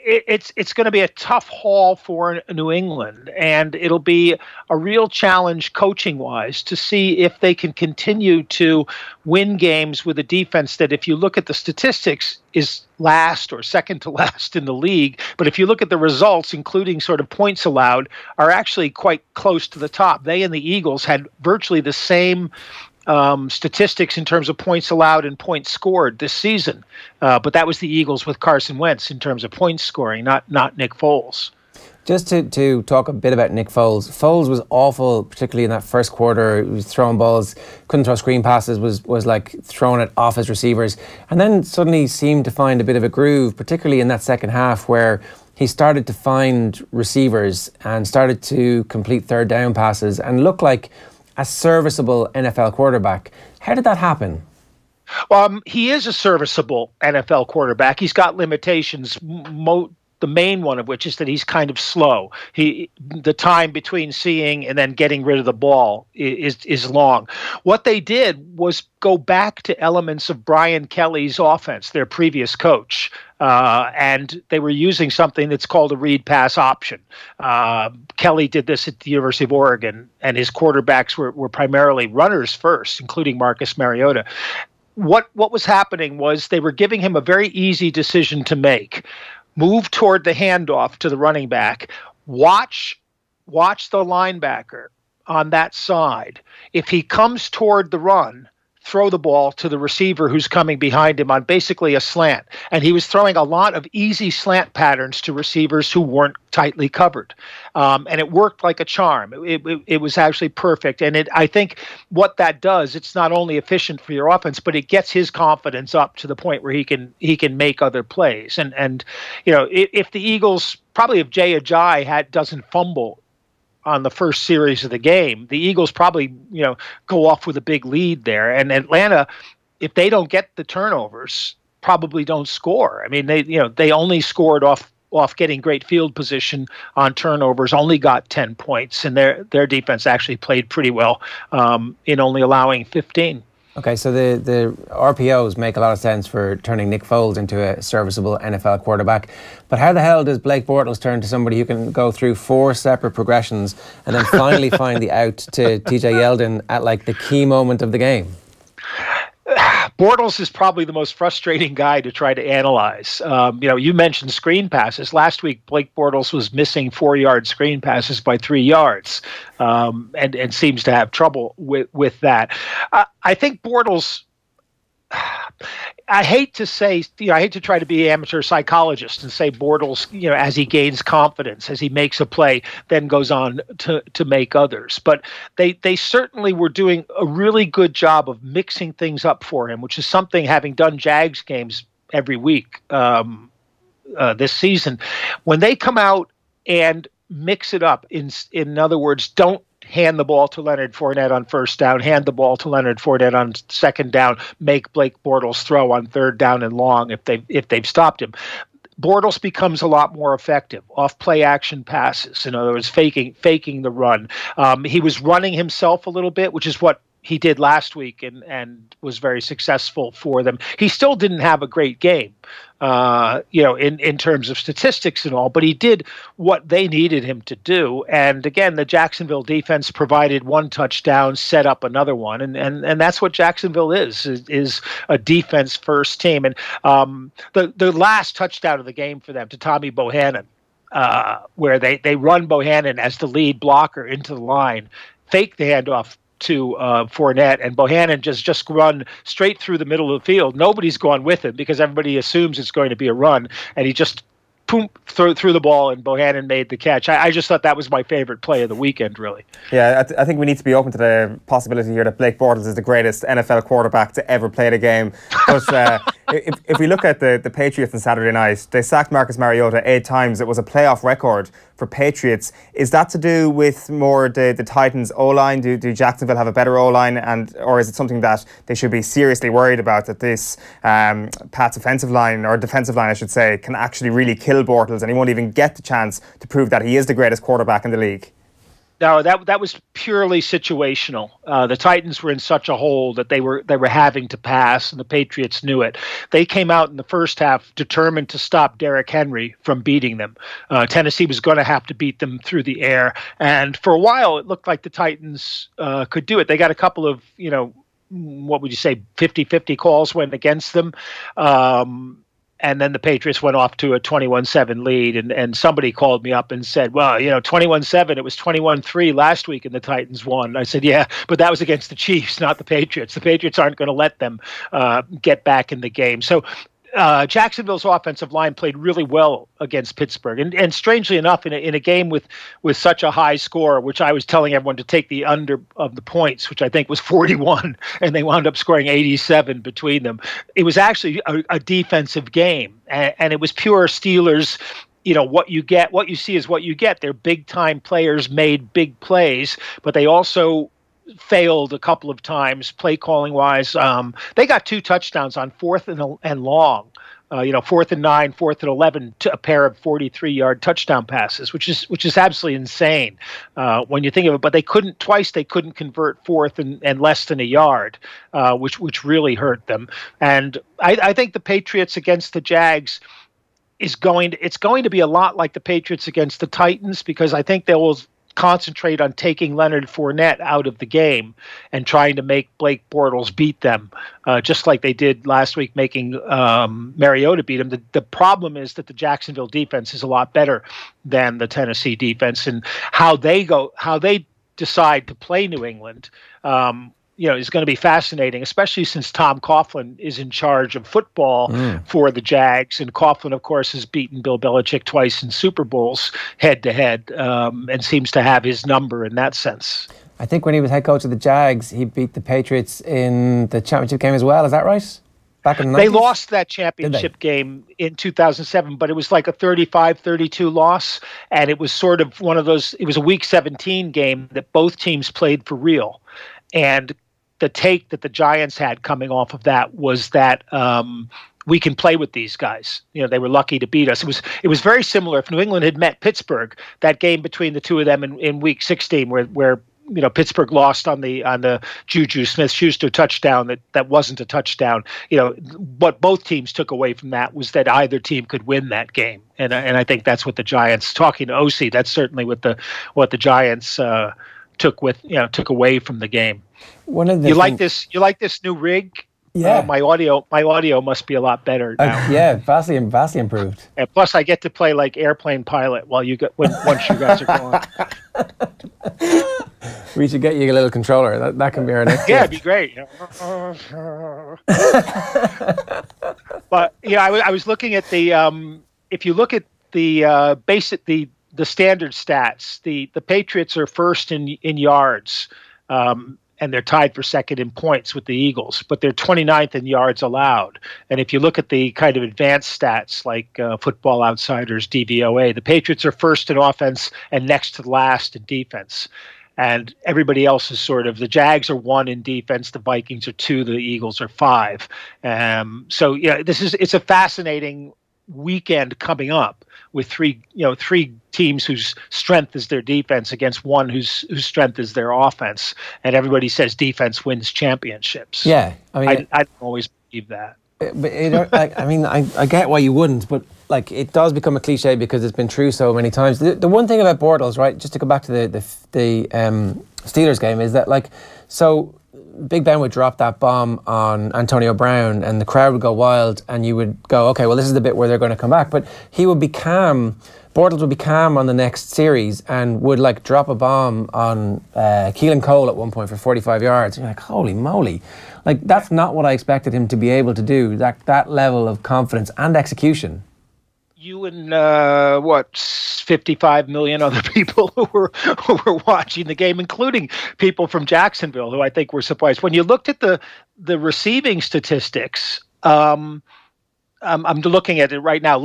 J: it's going to be a tough haul for New England, and it'll be a real challenge coaching-wise to see if they can continue to win games with a defense that, if you look at the statistics, is last or second to last in the league. But if you look at the results, including sort of points allowed, are actually quite close to the top. They and the Eagles had virtually the same statistics in terms of points allowed and points scored this season. But that was the Eagles with Carson Wentz in terms of points scoring, not Nick Foles.
A: Just to talk a bit about Nick Foles. Foles was awful, particularly in that first quarter. He was throwing balls, couldn't throw screen passes, was like throwing it off his receivers. And then suddenly seemed to find a bit of a groove, particularly in that second half where he started to find receivers and started to complete third down passes and look like a serviceable NFL quarterback. How did that happen?
J: He is a serviceable NFL quarterback. He's got limitations. The main one of which is that he's kind of slow. The time between seeing and then getting rid of the ball is long. What they did was go back to elements of Brian Kelly's offense, their previous coach, and they were using something that's called a read pass option. Kelly did this at the University of Oregon, and his quarterbacks were primarily runners first, including Marcus Mariota. What was happening was they were giving him a very easy decision to make. Move toward the handoff to the running back. Watch the linebacker on that side. If he comes toward the run, throw the ball to the receiver who's coming behind him on basically a slant. And he was throwing a lot of easy slant patterns to receivers who weren't tightly covered. And it worked like a charm. It was actually perfect. And I think what that does, it's not only efficient for your offense, but it gets his confidence up to the point where he can make other plays. And if the Eagles, probably if Jay Ajayi doesn't fumble on the first series of the game, the Eagles probably, go off with a big lead there. And Atlanta, if they don't get the turnovers, probably don't score. I mean, they only scored off getting great field position on turnovers, only got 10 points, and their defense actually played pretty well in only allowing 15.
A: Okay, so the RPOs make a lot of sense for turning Nick Foles into a serviceable NFL quarterback. But how the hell does Blake Bortles turn to somebody who can go through 4 separate progressions and then finally find the out to TJ Yeldon at like the key moment of the game?
J: Bortles is probably the most frustrating guy to try to analyze. You mentioned screen passes. Last week, Blake Bortles was missing 4-yard screen passes by 3 yards, and seems to have trouble with that. I think Bortles. I hate to say, I hate to try to be an amateur psychologist and say Bortles, as he gains confidence, as he makes a play, then goes on to make others. But they certainly were doing a really good job of mixing things up for him, which is something, having done Jags games every week this season, when they come out and mix it up, in other words, don't hand the ball to Leonard Fournette on first down, hand the ball to Leonard Fournette on second down, make Blake Bortles throw on third down and long if they've stopped him. Bortles becomes a lot more effective off play action passes. In other words, faking the run. He was running himself a little bit, which is what he did last week and was very successful for them. He still didn't have a great game, in terms of statistics and all, but he did what they needed him to do. And again, the Jacksonville defense provided 1 touchdown, set up another one, and that's what Jacksonville is a defense first team. And the last touchdown of the game for them to Tommy Bohannon, where they run Bohannon as the lead blocker into the line, fake the handoff to Fournette, and Bohannon just run straight through the middle of the field. Nobody's gone with him because everybody assumes it's going to be a run, and he just threw the ball, and Bohannon made the catch. I just thought that was my favorite play of the weekend, really.
B: Yeah, I think we need to be open to the possibility here that Blake Bortles is the greatest NFL quarterback to ever play the game. But if we look at the Patriots on Saturday night, they sacked Marcus Mariota 8 times. It was a playoff record for Patriots. Is that to do with more the Titans' O-line? Do Jacksonville have a better O-line, or is it something that they should be seriously worried about, that this Pat's offensive line, or defensive line I should say, can actually really kill Bortles and he won't even get the chance to prove that he is the greatest quarterback in the league?
J: No, that was purely situational. The Titans were in such a hole that they were having to pass, and the Patriots knew it. They came out in the first half determined to stop Derrick Henry from beating them. Tennessee was going to have to beat them through the air, and for a while it looked like the Titans could do it. They got a couple of, what would you say, 50-50 calls went against them. And then the Patriots went off to a 21-7 lead, and somebody called me up and said, well, 21-7, it was 21-3 last week and the Titans won. I said, yeah, but that was against the Chiefs, not the Patriots. The Patriots aren't going to let them get back in the game. So Jacksonville's offensive line played really well against Pittsburgh, and strangely enough, in a game with such a high score, which I was telling everyone to take the under of the points, which I think was 41, and they wound up scoring 87 between them. It was actually a defensive game, and it was pure Steelers. What you see is what you get. They're big-time players, made big plays, but they also failed a couple of times play calling wise. They got 2 touchdowns on 4th and long. 4th and 9, 4th and 11, to a pair of 43-yard touchdown passes, which is absolutely insane when you think of it. But they couldn't convert 4th and less than a yard, which really hurt them. And I think the Patriots against the Jags it's going to be a lot like the Patriots against the Titans, because I think they will concentrate on taking Leonard Fournette out of the game and trying to make Blake Bortles beat them, just like they did last week, making Mariota beat him. The problem is that the Jacksonville defense is a lot better than the Tennessee defense, and how they decide to play New England is going to be fascinating, especially since Tom Coughlin is in charge of football for the Jags. And Coughlin, of course, has beaten Bill Belichick twice in Super Bowls head-to-head, and seems to have his number in that sense.
A: I think when he was head coach of the Jags, he beat the Patriots in the championship game as well. Is that right? Back in the 90s?
J: They lost that championship game in 2007, but it was like a 35-32 loss, and it was sort of one of those, it was a Week 17 game that both teams played for real. And the take that the Giants had coming off of that was that we can play with these guys. They were lucky to beat us. It was very similar. If New England had met Pittsburgh, that game between the two of them in Week 16, where Pittsburgh lost on the Juju Smith-Schuster touchdown that wasn't a touchdown. What both teams took away from that was that either team could win that game, and I think that's what the Giants. Talking to OC, that's certainly what the Giants took away from the game. You like this new rig?
A: Yeah.
J: My audio must be a lot better now.
A: Vastly improved.
J: And plus, I get to play like airplane pilot while once you guys are gone.
A: We should get you a little controller. That can be our next.
J: Yeah, it'd be great. But I was looking at the. If you look at the the standard stats, the Patriots are first in yards. And they're tied for second in points with the Eagles, but they're 29th in yards allowed. And if you look at the kind of advanced stats like Football Outsiders, DVOA, the Patriots are first in offense and next to last in defense. And everybody else is sort of, the Jags are 1 in defense, the Vikings are 2, the Eagles are 5. So it's a fascinating weekend coming up with three teams whose strength is their defense against one whose strength is their offense, and everybody says defense wins championships.
A: Yeah, I
J: don't always believe that.
A: But I get why you wouldn't, but it does become a cliche because it's been true so many times. The one thing about Bortles, right? Just to go back to the Steelers game, is that so Big Ben would drop that bomb on Antonio Brown and the crowd would go wild, and you would go, okay, well, this is the bit where they're going to come back. But he would be calm. Bortles would be calm on the next series and would drop a bomb on Keelan Cole at one point for 45 yards. You're like, holy moly. That's not what I expected him to be able to do, that level of confidence and execution.
J: You and 55 million other people who were watching the game, including people from Jacksonville, who I think were surprised. When you looked at the receiving statistics, I'm looking at it right now.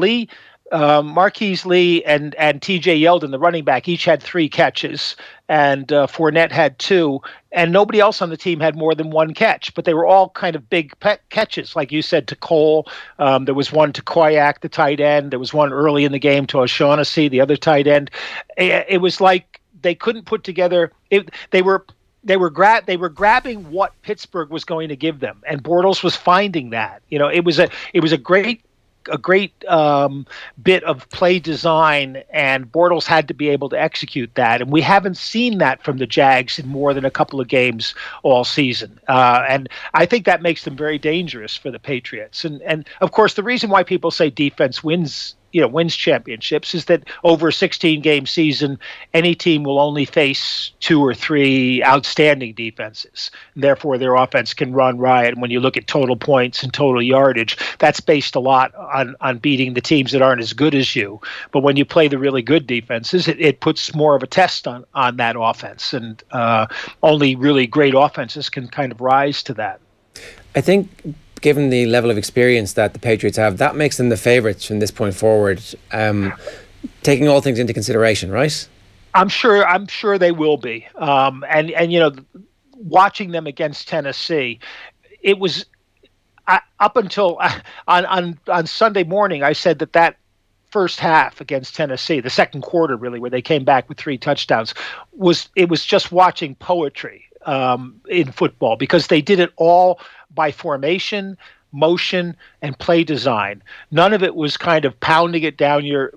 J: Marquise Lee and TJ Yeldon, the running back, each had 3 catches, and Fournette had 2, and nobody else on the team had more than 1 catch, but they were all kind of big catches, like you said, to Cole. There was one to Koyak, the tight end. There was one early in the game to O'Shaughnessy, the other tight end. It was like they couldn't put together. They were grabbing what Pittsburgh was going to give them, and Bortles was finding that. It was a great bit of play design, and Bortles had to be able to execute that. And we haven't seen that from the Jags in more than a couple of games all season. And I think that makes them very dangerous for the Patriots. And of course, the reason why people say defense wins wins championships is that over a 16-game season, any team will only face 2 or 3 outstanding defenses. And therefore, their offense can run riot. And when you look at total points and total yardage, that's based a lot on beating the teams that aren't as good as you. But when you play the really good defenses, it puts more of a test on that offense. And only really great offenses can kind of rise to that.
A: I think, given the level of experience that the Patriots have, that makes them the favourites from this point forward, taking all things into consideration, right? I'm
J: sure they will be. And watching them against Tennessee, it was up until on Sunday morning, I said that first half against Tennessee, the second quarter really, where they came back with 3 touchdowns, was just watching poetry in football, because they did it all by formation, motion, and play design. None of it was kind of pounding it down your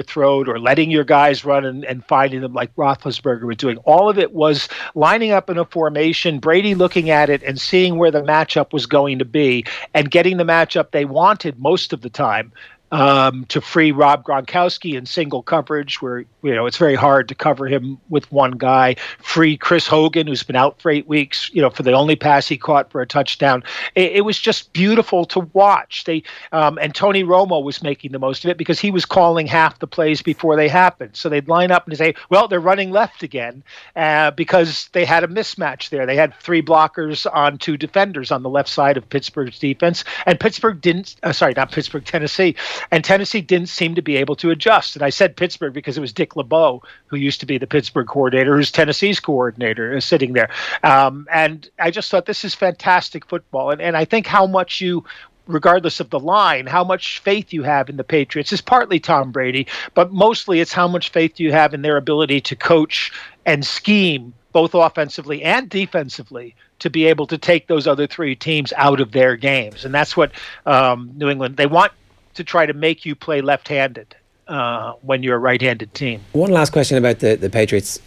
J: throat or letting your guys run and finding them like Roethlisberger was doing. All of it was lining up in a formation, Brady looking at it and seeing where the matchup was going to be and getting the matchup they wanted most of the time. To free Rob Gronkowski in single coverage, where it's very hard to cover him with one guy. Free Chris Hogan, who's been out for 8 weeks, for the only pass he caught for a touchdown. It was just beautiful to watch. And Tony Romo was making the most of it because he was calling half the plays before they happened. So they'd line up and say, "Well, they're running left again," because they had a mismatch there. They had 3 blockers on 2 defenders on the left side of Pittsburgh's defense, and Tennessee. And Tennessee didn't seem to be able to adjust. And I said Pittsburgh because it was Dick LeBeau, who used to be the Pittsburgh coordinator, who's Tennessee's coordinator, sitting there. And I just thought, this is fantastic football. And I think how much regardless of the line, how much faith you have in the Patriots is partly Tom Brady, but mostly it's how much faith you have in their ability to coach and scheme, both offensively and defensively, to be able to take those other 3 teams out of their games. And that's what New England, they want to try to make you play left-handed when you're a right-handed team.
A: One last question about the Patriots.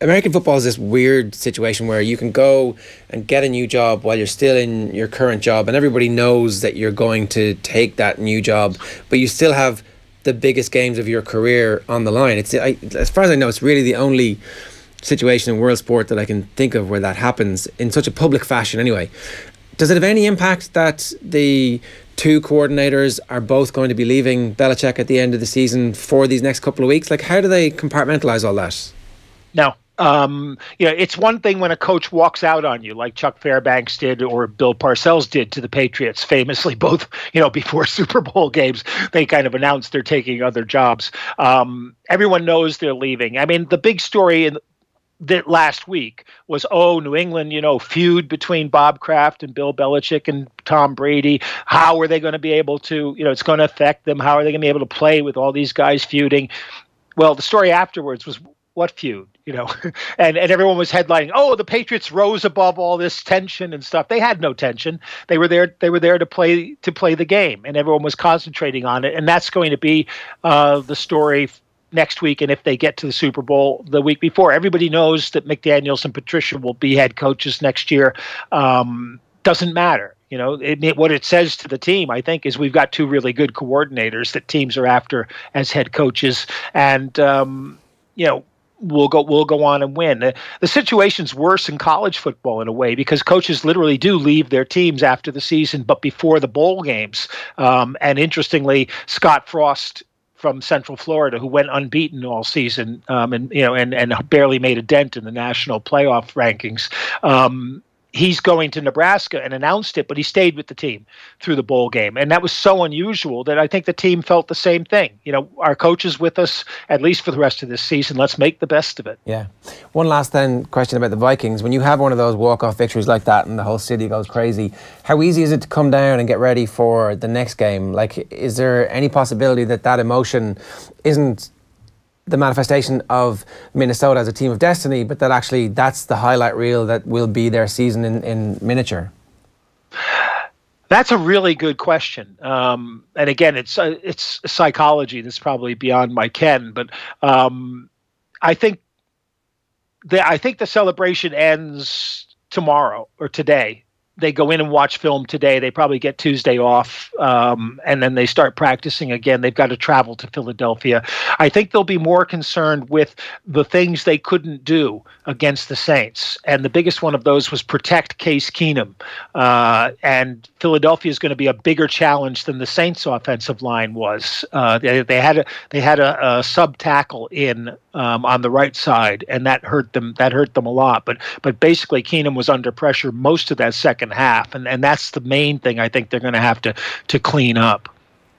A: American football is this weird situation where you can go and get a new job while you're still in your current job, and everybody knows that you're going to take that new job, but you still have the biggest games of your career on the line. As far as I know, it's really the only situation in world sport that I can think of where that happens in such a public fashion anyway. Does it have any impact that the 2 coordinators are both going to be leaving Belichick at the end of the season for these next couple of weeks? Like, how do they compartmentalize all that?
J: No. It's one thing when a coach walks out on you, like Chuck Fairbanks did or Bill Parcells did to the Patriots, famously, both, before Super Bowl games, they kind of announced they're taking other jobs. Everyone knows they're leaving. I mean, the big story that last week was, New England, feud between Bob Kraft and Bill Belichick and Tom Brady. How are they going to be able to, it's going to affect them. How are they going to be able to play with all these guys feuding? Well, the story afterwards was, what feud? And everyone was headlining, the Patriots rose above all this tension and stuff. They had no tension. They were there to play the game, and everyone was concentrating on it. And that's going to be the story next week, and if they get to the Super Bowl the week before. Everybody knows that McDaniels and Patricia will be head coaches next year. Doesn't matter. What it says to the team, I think, is we've got 2 really good coordinators that teams are after as head coaches, and we'll go on and win. The situation's worse in college football in a way, because coaches literally do leave their teams after the season, but before the bowl games. And interestingly, Scott Frost from Central Florida, who went unbeaten all season, and barely made a dent in the national playoff rankings. He's going to Nebraska and announced it, but he stayed with the team through the bowl game. And that was so unusual that I think the team felt the same thing. Our coach is with us, at least for the rest of this season. Let's make the best of it. Yeah.
A: One last question about the Vikings. When you have one of those walk-off victories like that and the whole city goes crazy, how easy is it to come down and get ready for the next game? Like, is there any possibility that emotion isn't the manifestation of Minnesota as a team of destiny, but that actually that's the highlight reel that will be their season in miniature?
J: That's a really good question. And again, it's psychology that's probably beyond my ken, but I think the celebration ends tomorrow or today they go in and watch film today. They probably get Tuesday off, and then they start practicing again. They've got to travel to Philadelphia. I think they'll be more concerned with the things they couldn't do against the Saints, and the biggest one of those was protect Case Keenum. And Philadelphia is going to be a bigger challenge than the Saints' offensive line was. They had a sub tackle in on the right side, and that hurt them. That hurt them a lot. But basically, Keenum was under pressure most of that second half, and that's the main thing I think they're going to have to clean up.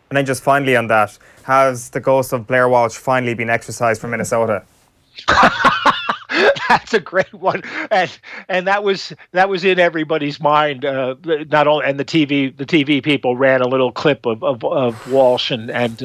B: And then just finally on that, has the ghost of Blair Walsh finally been exorcised from Minnesota?
J: That's a great one, and that was in everybody's mind. Not only, and the TV people ran a little clip of Walsh and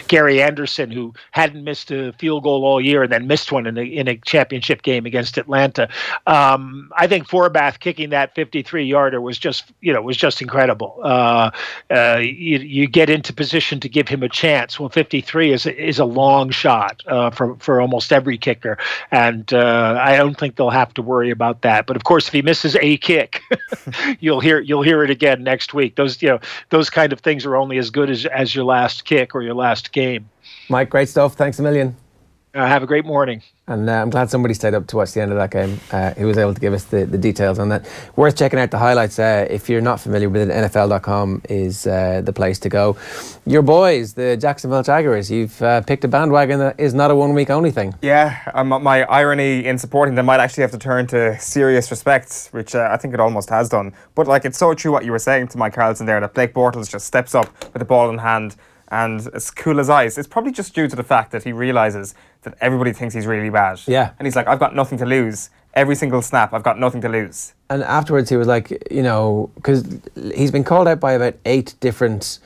J: Gary Anderson, who hadn't missed a field goal all year and then missed one in a championship game against Atlanta. I think Forbath kicking that 53-yarder was just incredible. You get into position to give him a chance. Well, 53 is a long shot for almost every kicker, and I don't think they'll have to worry about that. But of course, if he misses a kick, you'll hear it again next week. Those kind of things are only as good as your last kick or your last game.
A: Mike, great stuff. Thanks a million.
J: Have a great morning.
A: And I'm glad somebody stayed up to watch the end of that game. Who was able to give us the details on that. Worth checking out the highlights. If you're not familiar with it, NFL.com is the place to go. Your boys, the Jacksonville Jaguars, you've picked a bandwagon that is not a one-week only thing.
B: Yeah, my irony in supporting them might actually have to turn to serious respect, which I think it almost has done. But it's so true what you were saying to Mike Carlson there, that Blake Bortles just steps up with the ball in hand and as cool as ice. It's probably just due to the fact that he realises that everybody thinks he's really bad.
A: Yeah.
B: And he's like, I've got nothing to lose. Every single snap, I've got nothing to lose.
A: And afterwards he was like, because he's been called out by about 8 different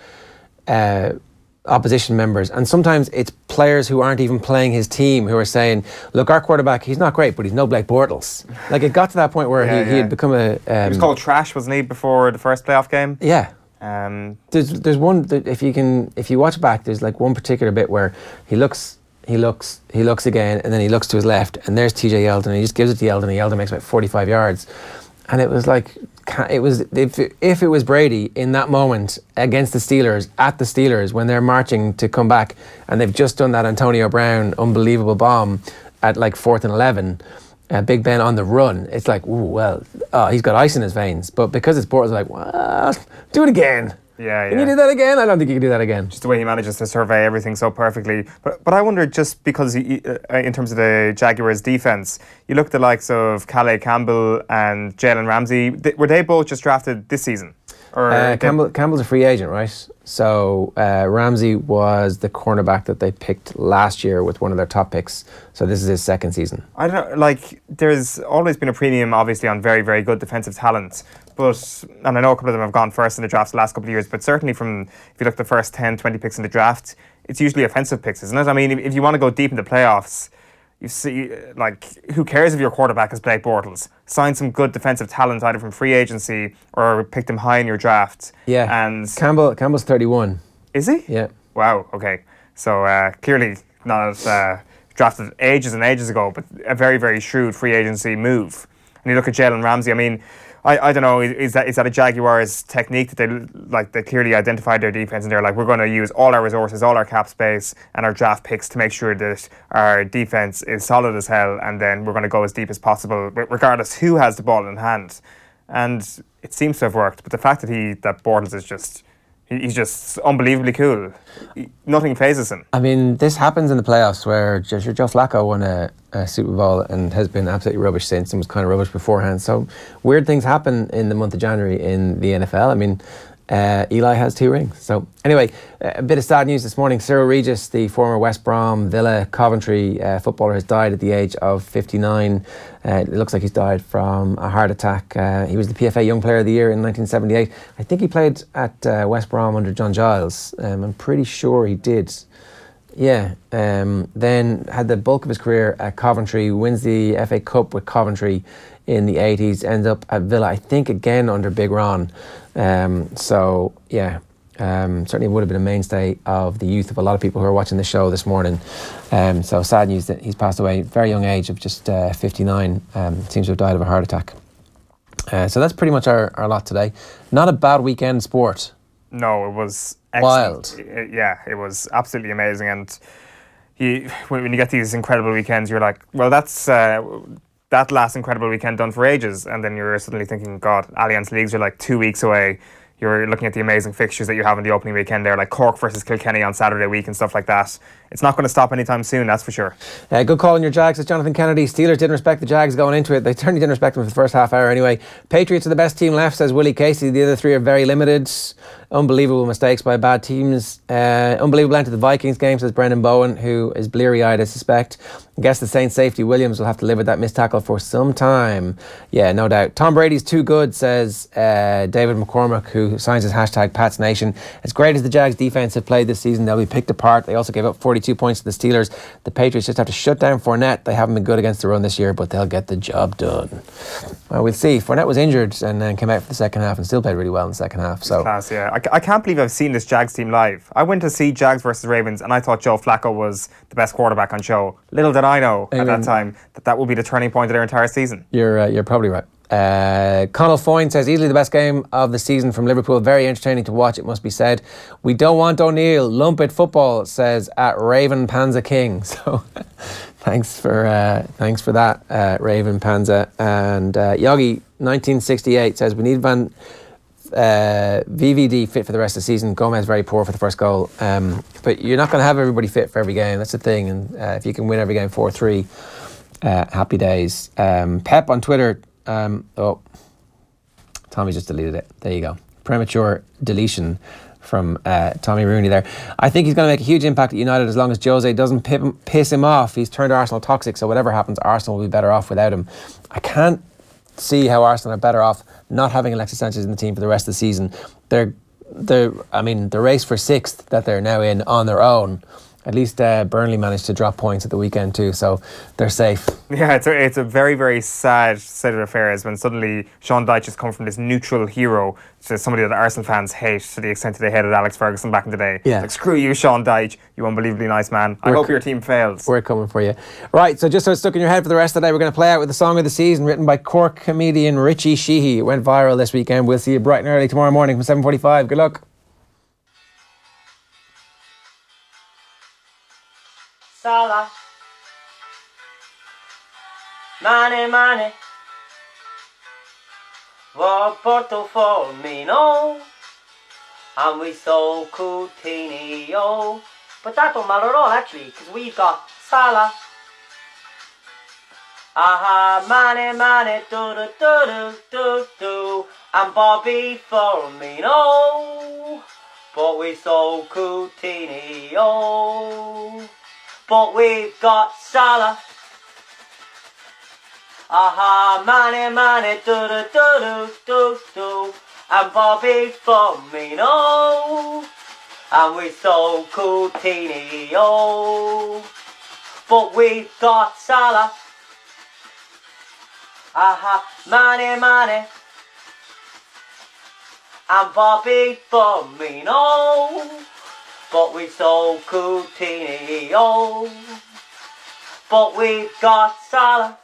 A: opposition members, and sometimes it's players who aren't even playing his team who are saying, look, our quarterback, he's not great, but he's no Blake Bortles. It got to that point where he had become a...
B: he was called trash, wasn't he, before the first playoff game?
A: Yeah. There's one that if you watch back, there's one particular bit where he looks again, and then he looks to his left, and there's TJ Yeldon, and he just gives it to Yeldon, and Yeldon makes about 45 yards, and it was if it was Brady in that moment against the Steelers at the Steelers when they're marching to come back, and they've just done that Antonio Brown unbelievable bomb at 4th and 11. Big Ben on the run, it's he's got ice in his veins. But because it's Bortles, well, do it again.
B: Yeah.
A: Can you do that again? I don't think you can do that again.
B: Just the way he manages to survey everything so perfectly. But I wonder, just because in terms of the Jaguars' defence, you look at the likes of Calais Campbell and Jalen Ramsey. Were they both just drafted this season?
A: Campbell's a free agent, right? So Ramsey was the cornerback that they picked last year with one of their top picks. So this is his second season. I don't know,
B: there's always been a premium, obviously, on very, very good defensive talent. And I know a couple of them have gone first in the drafts the last couple of years, but certainly if you look at the first 10, 20 picks in the draft, it's usually offensive picks, isn't it? I mean, if you want to go deep into playoffs, you see, who cares if your quarterback is Blake Bortles? Sign some good defensive talent either from free agency or pick them high in your draft.
A: Yeah. And Campbell's 31.
B: Is he?
A: Yeah.
B: Wow. Okay. So clearly not drafted ages and ages ago, but a very, very shrewd free agency move. And you look at Jalen Ramsey. I mean, I don't know, is that a Jaguars technique that they clearly identified their defence and they're like, we're going to use all our resources, all our cap space and our draft picks to make sure that our defence is solid as hell, and then we're going to go as deep as possible regardless who has the ball in hand. And it seems to have worked, but the fact that Bortles is he's just unbelievably cool. Nothing phases him. I
A: mean, this happens in the playoffs where Joe Flacco won a Super Bowl and has been absolutely rubbish since, and was kind of rubbish beforehand. So weird things happen in the month of January in the NFL. I mean, Eli has 2 rings. So anyway, a bit of sad news this morning. Cyril Regis, the former West Brom, Villa, Coventry footballer, has died at the age of 59. It looks like he's died from a heart attack. He was the PFA Young Player of the Year in 1978. I think he played at West Brom under John Giles. I'm pretty sure he did. Yeah. Then had the bulk of his career at Coventry, wins the FA Cup with Coventry in the 80s, ends up at Villa, I think again under Big Ron. So yeah, certainly would have been a mainstay of the youth of a lot of people who are watching the show this morning. So sad news that he's passed away, very young age of just 59. Seems to have died of a heart attack. So that's pretty much our lot today. Not a bad weekend sport.
B: No, it was
A: excellent.
B: Wild. Yeah, it was absolutely amazing. And when you get these incredible weekends, you're like, well, that's that last incredible weekend done for ages. And then you're suddenly thinking, God, Allianz Leagues are like 2 weeks away. You're looking at the amazing fixtures that you have in the opening weekend there, like Cork versus Kilkenny on Saturday week and stuff like that. It's not going to stop anytime soon, that's for sure.
A: Good call on your Jags, says Jonathan Kennedy. Steelers didn't respect the Jags going into it. They certainly didn't respect them for the first half hour anyway. Patriots are the best team left, says Willie Casey. The other three are very limited. Unbelievable mistakes by bad teams. Unbelievable end to the Vikings game, says Brendan Bowen, who is bleary-eyed, I suspect. I guess the Saints safety Williams will have to live with that missed tackle for some time. Yeah, no doubt. Tom Brady's too good, says David McCormick, who signs his hashtag Pats Nation. As great as the Jags defence have played this season, they'll be picked apart. They also gave up 42 points to the Steelers. The Patriots just have to shut down Fournette. They haven't been good against the run this year, but they'll get the job done. Well, we'll see. Fournette was injured and then came out for the second half and still played really well in the second half. So
B: class, yeah. I can't believe I've seen this Jags team live. I went to see Jags versus Ravens and I thought Joe Flacco was the best quarterback on show. Little did I know at that time that would be the turning point of their entire season.
A: You're probably right. Conal Foyne says easily the best game of the season from Liverpool. Very entertaining to watch, it must be said. We don't want O'Neill. Lump it football, says at Raven Panza King. So thanks for that, Raven Panza. And Yogi 1968 says we need VVD fit for the rest of the season. Gomez very poor for the first goal, but you're not going to have everybody fit for every game. That's the thing. And if you can win every game 4-3, happy days. Pep on Twitter. Tommy just deleted it. There you go. Premature deletion from Tommy Rooney there. I think he's going to make a huge impact at United as long as Jose doesn't piss him off. He's turned Arsenal toxic, so whatever happens, Arsenal will be better off without him. I can't see how Arsenal are better off not having Alexis Sanchez in the team for the rest of the season. The race for sixth that they're now in on their own. At least Burnley managed to drop points at the weekend too, so they're safe.
B: Yeah, it's a very, very sad state of affairs when suddenly Sean Dyche has come from this neutral hero to somebody that Arsenal fans hate to the extent that they hated Alex Ferguson back in the day.
A: Yeah.
B: Like, screw you, Sean Dyche, you unbelievably nice man. I hope your team fails.
A: We're coming for you. Right, so just so it's stuck in your head for the rest of the day, we're going to play out with the song of the season written by Cork comedian Richie Sheehy. It went viral this weekend. We'll see you bright and early tomorrow morning from 7:45. Good luck.
K: Sala, mane, war Portofino, and we sold Coutinho. But that don't matter at all, actually, because we've got Salah. Aha, mane, do, and Bobby Firmino. But we sold Coutinho. But we've got Salah. Aha, mane, do, and Bobby Firmino. And we sold Coutinho. But we've got Salah. Aha, mane, and Bobby Firmino. But we sold Coutinho. But we've got Salah.